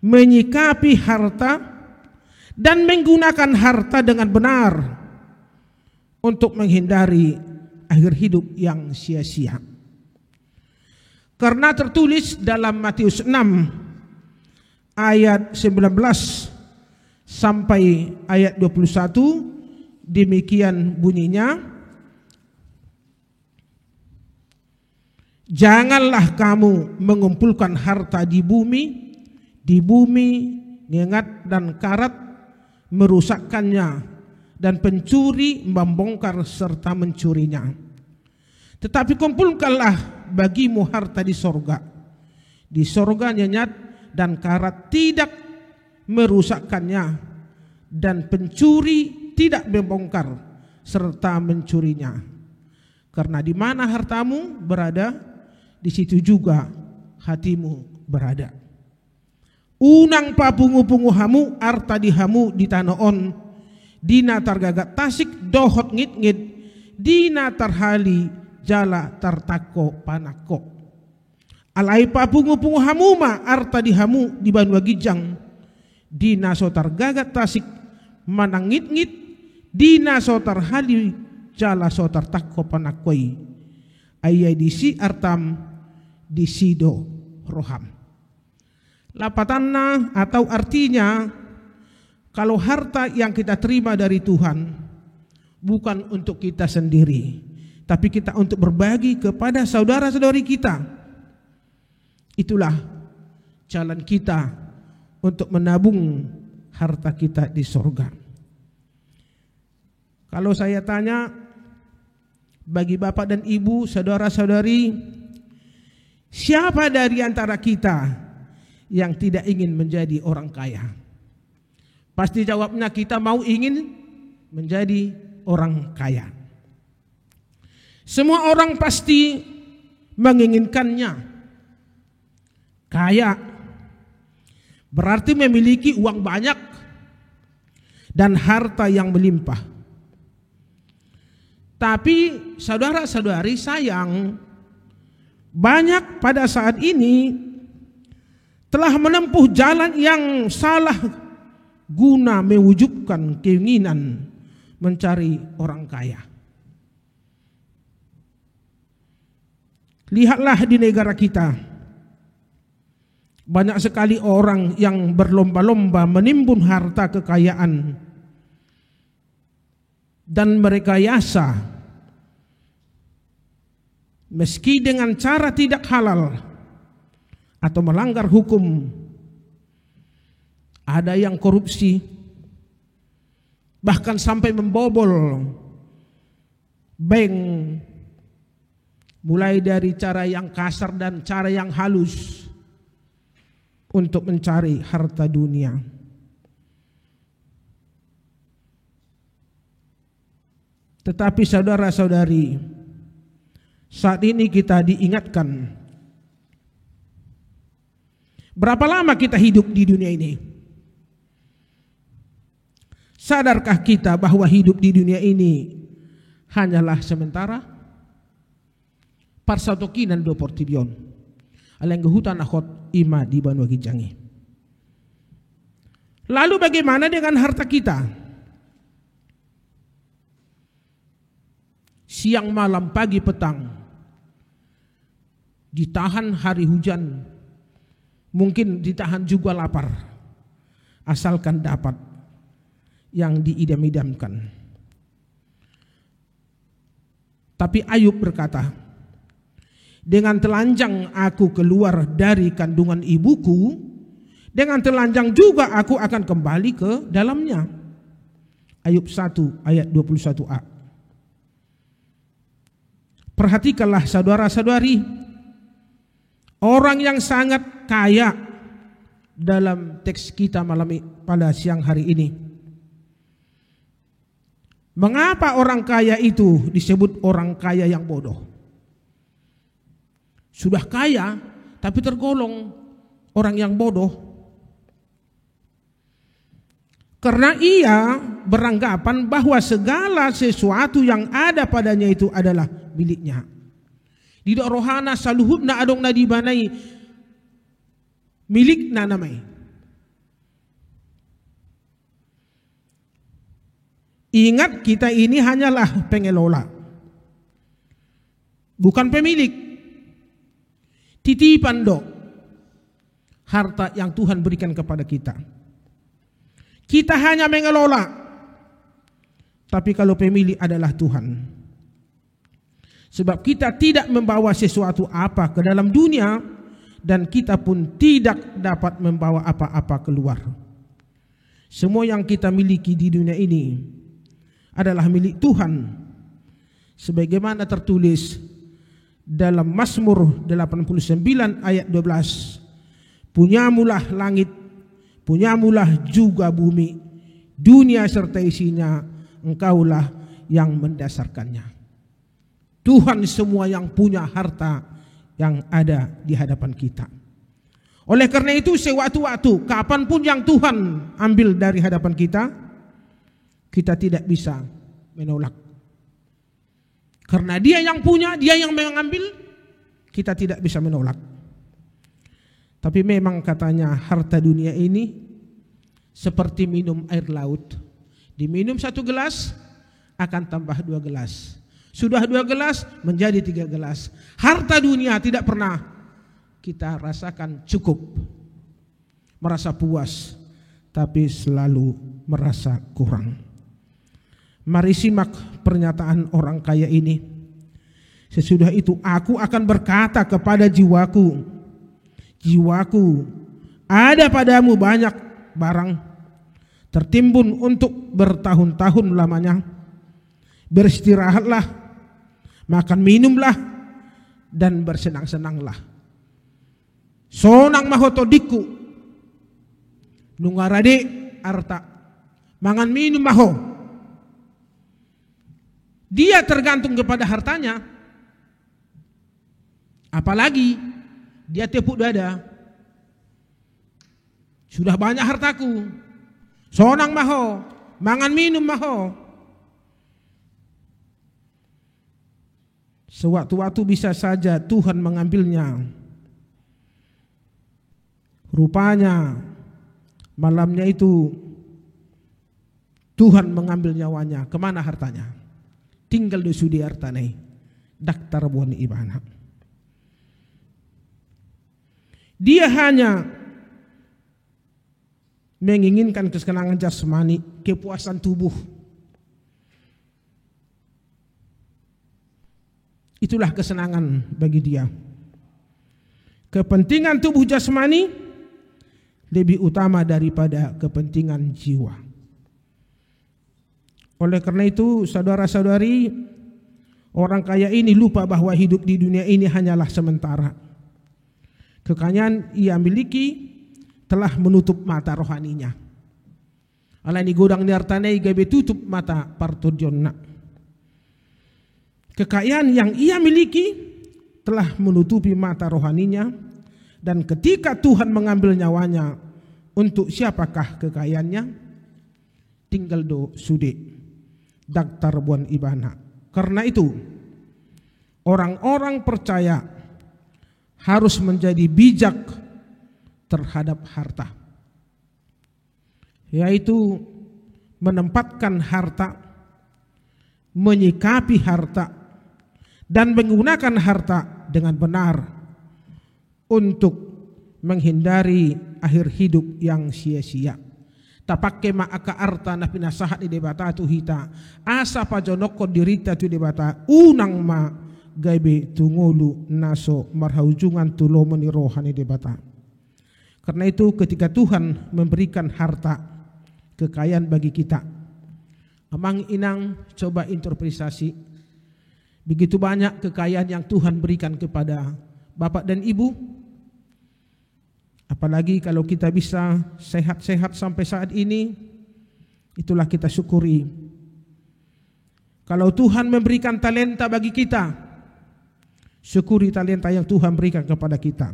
menyikapi harta, dan menggunakan harta dengan benar untuk menghindari akhir hidup yang sia-sia. Karena tertulis dalam Matius 6 ayat 19 sampai ayat 21, demikian bunyinya, janganlah kamu mengumpulkan harta di bumi nyengat dan karat merusakkannya, dan pencuri membongkar serta mencurinya. Tetapi kumpulkanlah bagimu harta di sorga. Di sorga nyengat dan karat tidak merusakkannya, dan pencuri tidak membongkar serta mencurinya. Karena di mana hartamu berada, di situ juga hatimu berada. Unang papungu-pungu hamu arta dihamu di tanah on, dina targagat tasik dohot ngit-ngit, dina tarhali jala tartako panako. Alai papungu-pungu hamuma arta dihamu di Banua Gijang, dina sotar gagat tasik manang ngit-ngit, dina sotar hali jala sotar tako panakoi. Ayai disi artam disido roham. Lapatanna atau artinya, kalau harta yang kita terima dari Tuhan bukan untuk kita sendiri, tapi kita untuk berbagi kepada saudara-saudari kita. Itulah jalan kita untuk menabung harta kita di sorga. Kalau saya tanya bagi bapak dan ibu, saudara-saudari, siapa dari antara kita yang tidak ingin menjadi orang kaya? Pasti jawabnya kita ingin menjadi orang kaya. Semua orang pasti menginginkannya. Kaya berarti memiliki uang banyak dan harta yang melimpah. Tapi saudara-saudari sayang, banyak pada saat ini telah menempuh jalan yang salah guna mewujudkan keinginan mencari orang kaya. Lihatlah di negara kita, banyak sekali orang yang berlomba-lomba menimbun harta kekayaan dan merekayasa, meski dengan cara tidak halal atau melanggar hukum. Ada yang korupsi, bahkan sampai membobol bank mulai dari cara yang kasar dan cara yang halus untuk mencari harta dunia. Tetapi saudara-saudari, saat ini kita diingatkan, berapa lama kita hidup di dunia ini? Sadarkah kita bahwa hidup di dunia ini hanyalah sementara? Parsatokinan do portibion aleng hutan akot ima di Banua Gijangi. Lalu bagaimana dengan harta kita? Siang malam pagi petang ditahan hari hujan, mungkin ditahan juga lapar, asalkan dapat yang diidam-idamkan. Tapi Ayub berkata, dengan telanjang aku keluar dari kandungan ibuku, dengan telanjang juga aku akan kembali ke dalamnya. Ayub 1 ayat 21a. Perhatikanlah saudara-saudari, orang yang sangat kaya dalam teks kita pada siang hari ini. Mengapa orang kaya itu disebut orang kaya yang bodoh? Sudah kaya tapi tergolong orang yang bodoh. Karena ia beranggapan bahwa segala sesuatu yang ada padanya itu adalah miliknya. Di rohana saluhubna adong na dibanai milikna namai. Ingat, kita ini hanyalah pengelola, bukan pemilik. Titipan do harta yang Tuhan berikan kepada kita. Kita hanya mengelola, tapi kalau pemilik adalah Tuhan. Sebab kita tidak membawa sesuatu apa ke dalam dunia, dan kita pun tidak dapat membawa apa-apa keluar. Semua yang kita miliki di dunia ini adalah milik Tuhan, sebagaimana tertulis dalam Mazmur 89 ayat 12. Punyamulah langit, punyamulah juga bumi, dunia serta isinya, engkaulah yang mendasarkannya. Tuhan semua yang punya harta yang ada di hadapan kita. Oleh karena itu sewaktu-waktu, kapanpun yang Tuhan ambil dari hadapan kita, kita tidak bisa menolak. Karena dia yang punya, dia yang mengambil, kita tidak bisa menolak. Tapi memang katanya harta dunia ini seperti minum air laut. Diminum 1 gelas akan tambah 2 gelas. Sudah 2 gelas menjadi 3 gelas. Harta dunia tidak pernah kita rasakan cukup, merasa puas, tapi selalu merasa kurang. Mari simak pernyataan orang kaya ini. Sesudah itu aku akan berkata kepada jiwaku, jiwaku, ada padamu banyak barang tertimbun untuk bertahun-tahun lamanya. Beristirahatlah, makan minumlah, dan bersenang-senanglah. Sonang mahotodiku, nungarade arta, mangan minum maho. Dia tergantung kepada hartanya. Apalagi dia tepuk dada. Sudah banyak hartaku. Sonang maho, mangan minum maho. Sewaktu-waktu bisa saja Tuhan mengambilnya. Rupanya malamnya itu Tuhan mengambil nyawanya. Kemana hartanya? Tinggal di sudi artanai daktar buani ibana. Dia hanya menginginkan kesenangan jasmani, kepuasan tubuh. Itulah kesenangan bagi dia. Kepentingan tubuh jasmani lebih utama daripada kepentingan jiwa. Oleh karena itu, saudara-saudari, Orang kaya ini lupa bahwa hidup di dunia ini hanyalah sementara. Kekayaan ia miliki telah menutup mata rohaninya. Alani godang niartanai gabe tutup mata partujonna. Kekayaan yang ia miliki telah menutupi mata rohaninya, dan ketika Tuhan mengambil nyawanya, untuk siapakah kekayaannya? Tinggal do sude daktar buan ibana. Karena itu orang-orang percaya harus menjadi bijak terhadap harta, yaitu menempatkan harta, menyikapi harta, dan menggunakan harta dengan benar untuk menghindari akhir hidup yang sia-sia. Tapakke maaka arta na pinasahat di debata tu hita asa pajonoko dirita tu debata unang ma gaibe tungulu naso marhaujungan tulo menirohani debata. Karena itu ketika Tuhan memberikan harta, kekayaan bagi kita, amang inang coba interpretasi, begitu banyak kekayaan yang Tuhan berikan kepada bapak dan ibu. Apalagi kalau kita bisa sehat-sehat sampai saat ini, itulah kita syukuri. Kalau Tuhan memberikan talenta bagi kita, syukuri talenta yang Tuhan berikan kepada kita.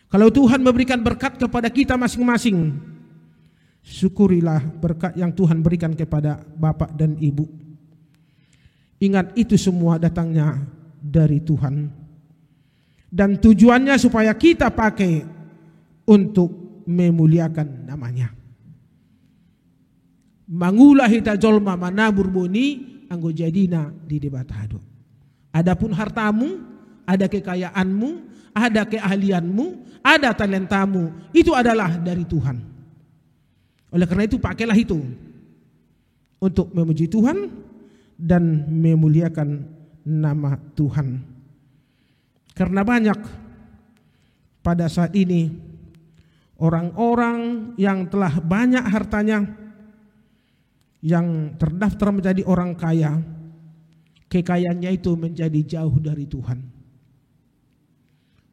Kalau Tuhan memberikan berkat kepada kita masing-masing, syukurilah berkat yang Tuhan berikan kepada bapak dan ibu. Ingat, itu semua datangnya dari Tuhan. Dan tujuannya supaya kita pakai untuk memuliakan namanya. Mangulah hita jolma manabur boni anggo jadina di debatado. Adapun hartamu, ada kekayaanmu, ada keahlianmu, ada talentamu, itu adalah dari Tuhan. Oleh karena itu pakailah itu untuk memuji Tuhan dan memuliakan nama Tuhan. Karena banyak pada saat ini orang-orang yang telah banyak hartanya, yang terdaftar menjadi orang kaya, kekayaannya itu menjadi jauh dari Tuhan.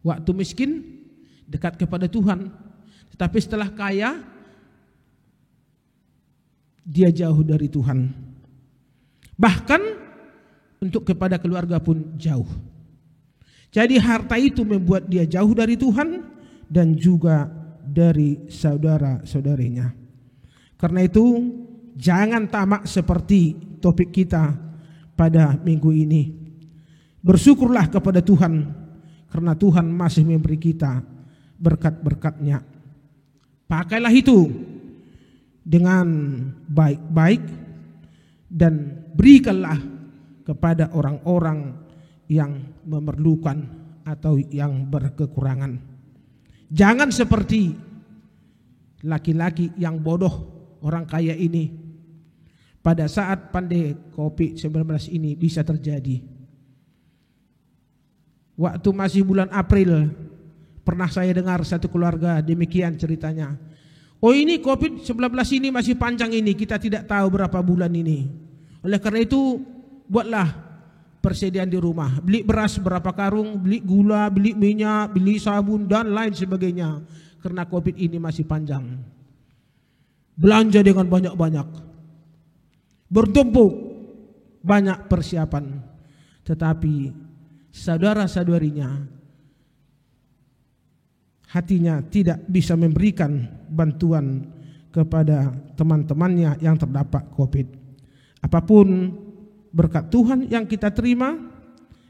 Waktu miskin dekat kepada Tuhan, tetapi setelah kaya dia jauh dari Tuhan. Bahkan untuk kepada keluarga pun jauh. Jadi harta itu membuat dia jauh dari Tuhan dan juga dari saudara-saudarinya. Karena itu jangan tamak seperti topik kita pada minggu ini. Bersyukurlah kepada Tuhan karena Tuhan masih memberi kita berkat-berkat-Nya. Pakailah itu dengan baik-baik dan berikanlah kepada orang-orang yang memerlukan atau yang berkekurangan. Jangan seperti laki-laki yang bodoh orang kaya ini. Pada saat pandai COVID-19 ini bisa terjadi. Waktu masih bulan April, pernah saya dengar satu keluarga demikian ceritanya. Oh, ini COVID-19 ini masih panjang ini, kita tidak tahu berapa bulan ini. Oleh karena itu buatlah persediaan di rumah, beli beras berapa karung, beli gula, beli minyak, beli sabun dan lain sebagainya. Karena COVID ini masih panjang. Belanja dengan banyak-banyak, bertumpuk banyak persiapan. Tetapi saudara-saudarinya hatinya tidak bisa memberikan bantuan kepada teman-temannya yang terdapat COVID. Apapun berkat Tuhan yang kita terima,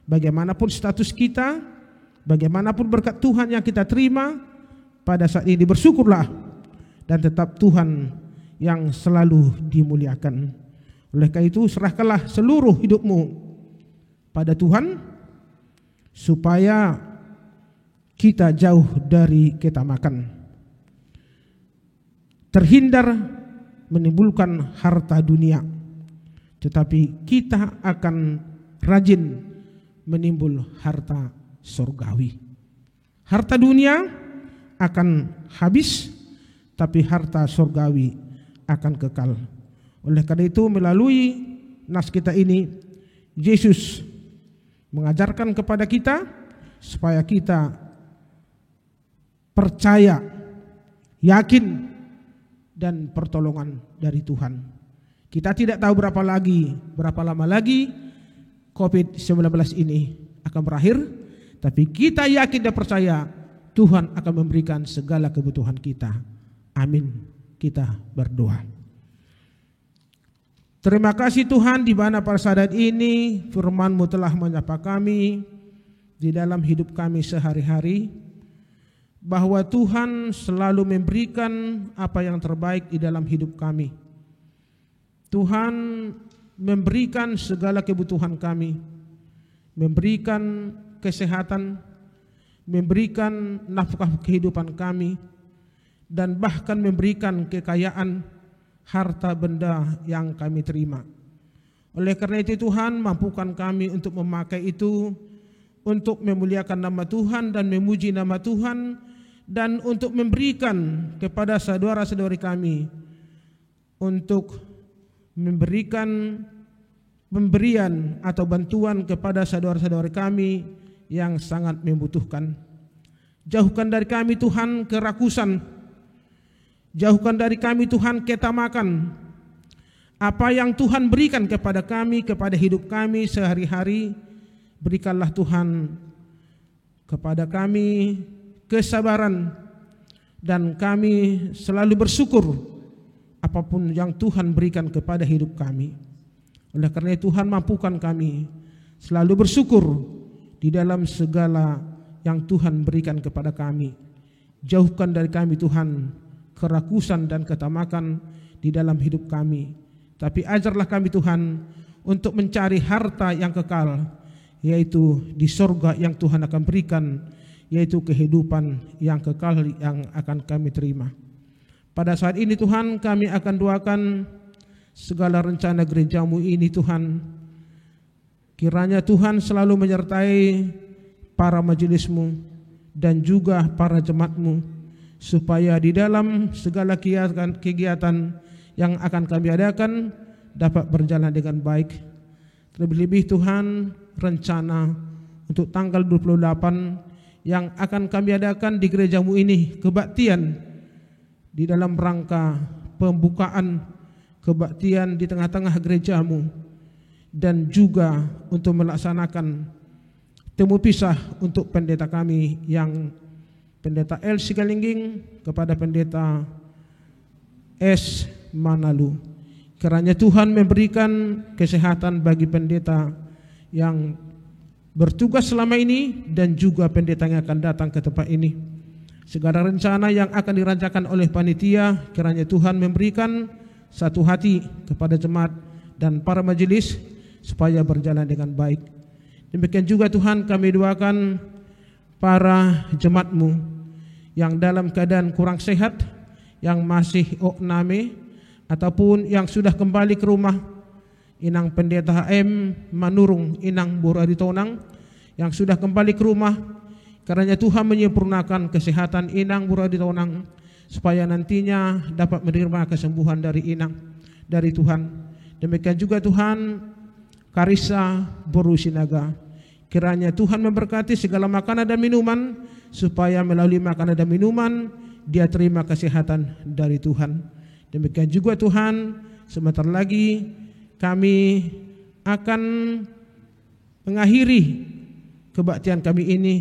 bagaimanapun status kita, bagaimanapun berkat Tuhan yang kita terima, pada saat ini bersyukurlah dan tetap Tuhan yang selalu dimuliakan. Oleh karena itu serahkanlah seluruh hidupmu pada Tuhan supaya kita jauh dari ketamakan, terhindar menimbulkan harta dunia, tetapi kita akan rajin menimbul harta surgawi. Harta dunia akan habis, tapi harta surgawi akan kekal. Oleh karena itu melalui nas kita ini, Yesus mengajarkan kepada kita supaya kita percaya, yakin, dan pertolongan dari Tuhan. Kita tidak tahu berapa lama lagi COVID-19 ini akan berakhir, tapi kita yakin dan percaya Tuhan akan memberikan segala kebutuhan kita. Amin. Kita berdoa. Terima kasih Tuhan, di mana pada saat ini firman-Mu telah menyapa kami di dalam hidup kami sehari-hari, bahwa Tuhan selalu memberikan apa yang terbaik di dalam hidup kami. Tuhan memberikan segala kebutuhan kami, memberikan kesehatan, memberikan nafkah kehidupan kami, dan bahkan memberikan kekayaan harta benda yang kami terima. Oleh karena itu Tuhan, mampukan kami untuk memakai itu untuk memuliakan nama Tuhan dan memuji nama Tuhan, dan untuk memberikan kepada saudara-saudari kami, untuk memberikan pemberian atau bantuan kepada saudara-saudari kami yang sangat membutuhkan. Jauhkan dari kami Tuhan kerakusan, jauhkan dari kami Tuhan ketamakan. Apa yang Tuhan berikan kepada kami, kepada hidup kami sehari-hari, berikanlah Tuhan kepada kami kesabaran, dan kami selalu bersyukur apapun yang Tuhan berikan kepada hidup kami. Oleh karena itu Tuhan, mampukan kami selalu bersyukur di dalam segala yang Tuhan berikan kepada kami. Jauhkan dari kami Tuhan kerakusan dan ketamakan di dalam hidup kami, tapi ajarlah kami Tuhan untuk mencari harta yang kekal, yaitu di sorga yang Tuhan akan berikan, yaitu kehidupan yang kekal yang akan kami terima. Pada saat ini Tuhan, kami akan doakan segala rencana gereja-Mu ini Tuhan. Kiranya Tuhan selalu menyertai para majelis-Mu dan juga para jemaat-Mu, supaya di dalam segala kegiatan yang akan kami adakan dapat berjalan dengan baik. Terlebih-lebih Tuhan, rencana untuk tanggal 28 yang akan kami adakan di gereja-Mu ini, kebaktian di dalam rangka pembukaan kebaktian di tengah-tengah gereja-Mu, dan juga untuk melaksanakan temu pisah untuk pendeta kami, yang Pendeta L. Sigalingging kepada Pendeta S. Manalu. Kiranya Tuhan memberikan kesehatan bagi pendeta yang bertugas selama ini, dan juga pendeta yang akan datang ke tempat ini. Segala rencana yang akan dirancangkan oleh panitia, kiranya Tuhan memberikan satu hati kepada jemaat dan para majelis supaya berjalan dengan baik. Demikian juga Tuhan, kami doakan para jemaat-Mu yang dalam keadaan kurang sehat, yang masih okname ataupun yang sudah kembali ke rumah. Inang Pendeta HM Manurung, Inang Buradi Tonang yang sudah kembali ke rumah, karena Tuhan menyempurnakan kesehatan Inang Buradi Tonang supaya nantinya dapat menerima kesembuhan dari Inang, dari Tuhan. Demikian juga Tuhan Karissa Boru Sinaga, kiranya Tuhan memberkati segala makanan dan minuman, supaya melalui makanan dan minuman dia terima kesehatan dari Tuhan. Demikian juga Tuhan, sebentar lagi kami akan mengakhiri kebaktian kami ini.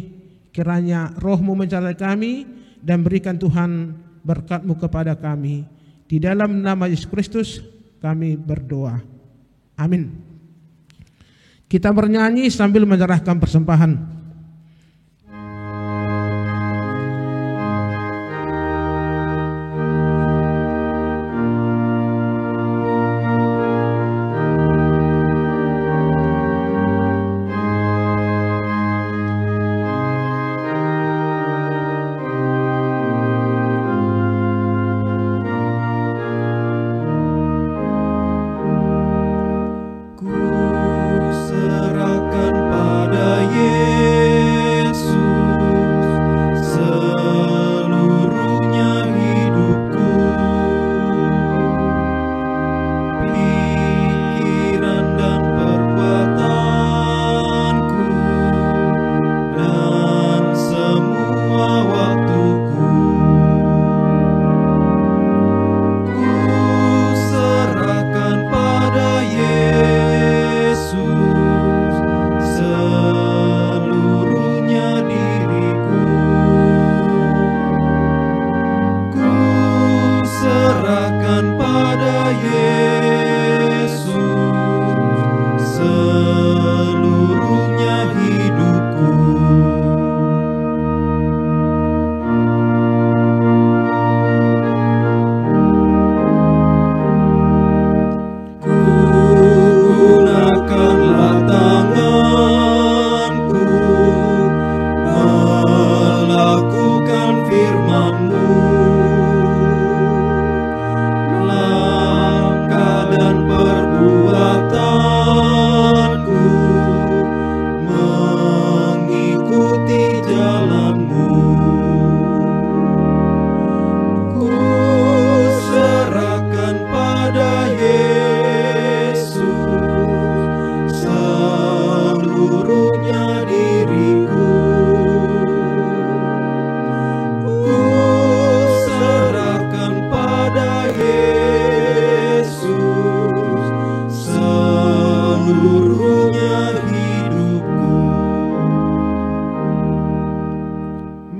Kiranya Roh-Mu mencatat kami dan berikan Tuhan berkat-Mu kepada kami. Di dalam nama Yesus Kristus kami berdoa. Amin. Kita bernyanyi sambil menyerahkan persembahan. Ku serahkan pada Yesus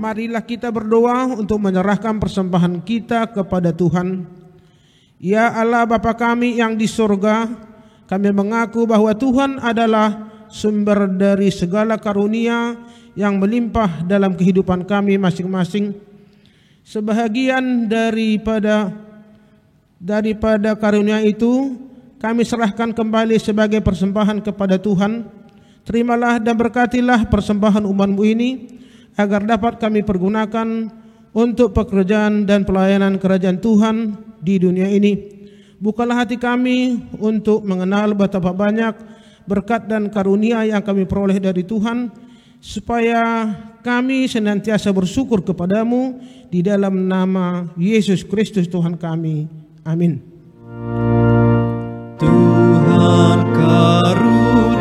Marilah kita berdoa untuk menyerahkan persembahan kita kepada Tuhan. Ya Allah Bapa kami yang di surga, kami mengaku bahwa Tuhan adalah sumber dari segala karunia yang melimpah dalam kehidupan kami masing-masing. Sebahagian daripada karunia itu kami serahkan kembali sebagai persembahan kepada Tuhan. Terimalah dan berkatilah persembahan umat-Mu ini, agar dapat kami pergunakan untuk pekerjaan dan pelayanan kerajaan Tuhan di dunia ini. Bukalah hati kami untuk mengenal betapa banyak berkat dan karunia yang kami peroleh dari Tuhan, supaya kami senantiasa bersyukur kepadamu di dalam nama Yesus Kristus Tuhan kami. Amin. Tuhan karuniamu,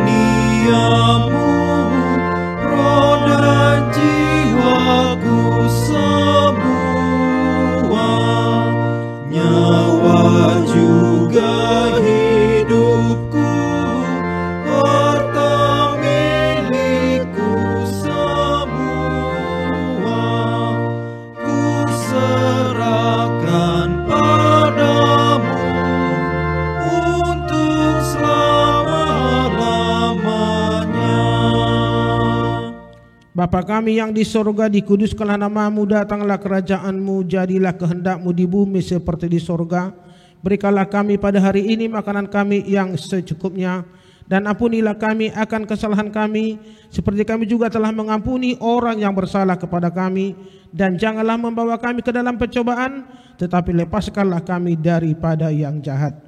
roh dan jiwaku semua, nyawa juga hidupku, harta milikku semua, ku serahkan padamu untuk selama-lamanya. Bapa kami yang di sorga, dikuduskanlah nama-Mu, datanglah kerajaan-Mu, jadilah kehendak-Mu di bumi seperti di sorga. Berikanlah kami pada hari ini makanan kami yang secukupnya, dan ampunilah kami akan kesalahan kami, seperti kami juga telah mengampuni orang yang bersalah kepada kami. Dan janganlah membawa kami ke dalam pencobaan, tetapi lepaskanlah kami daripada yang jahat.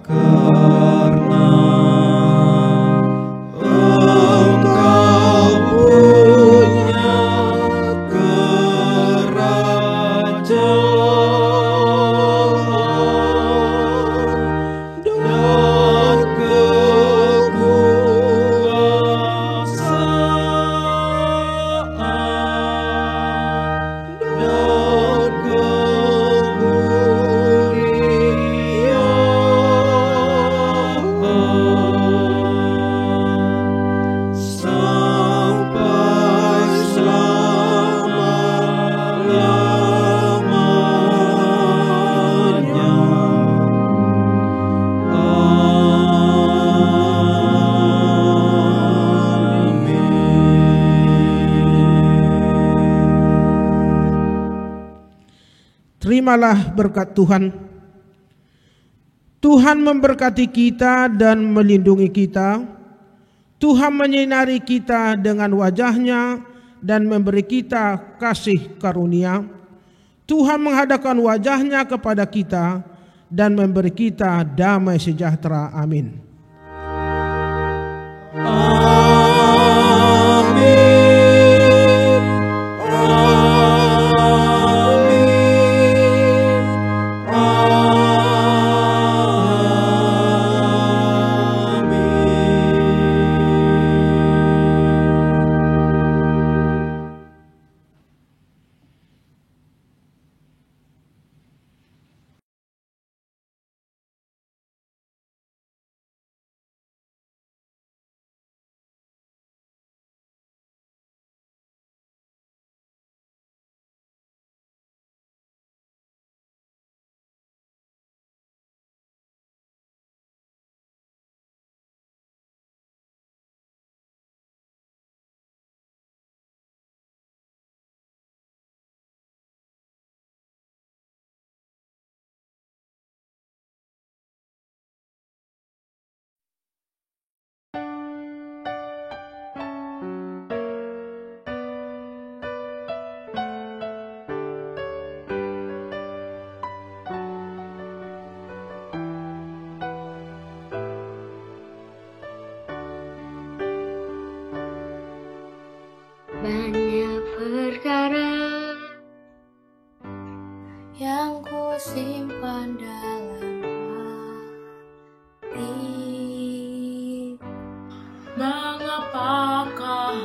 Karena Engkau punya kerajaan dan kekuasaan dan kemuliaan sampai selama-lamanya. Terimalah berkat Tuhan. Tuhan memberkati kita dan melindungi kita. Tuhan menyinari kita dengan wajah-Nya dan memberi kita kasih karunia. Tuhan menghadapkan wajah-Nya kepada kita dan memberi kita damai sejahtera. Amin. Banyak perkara yang ku simpan dalam hati. Mengapakah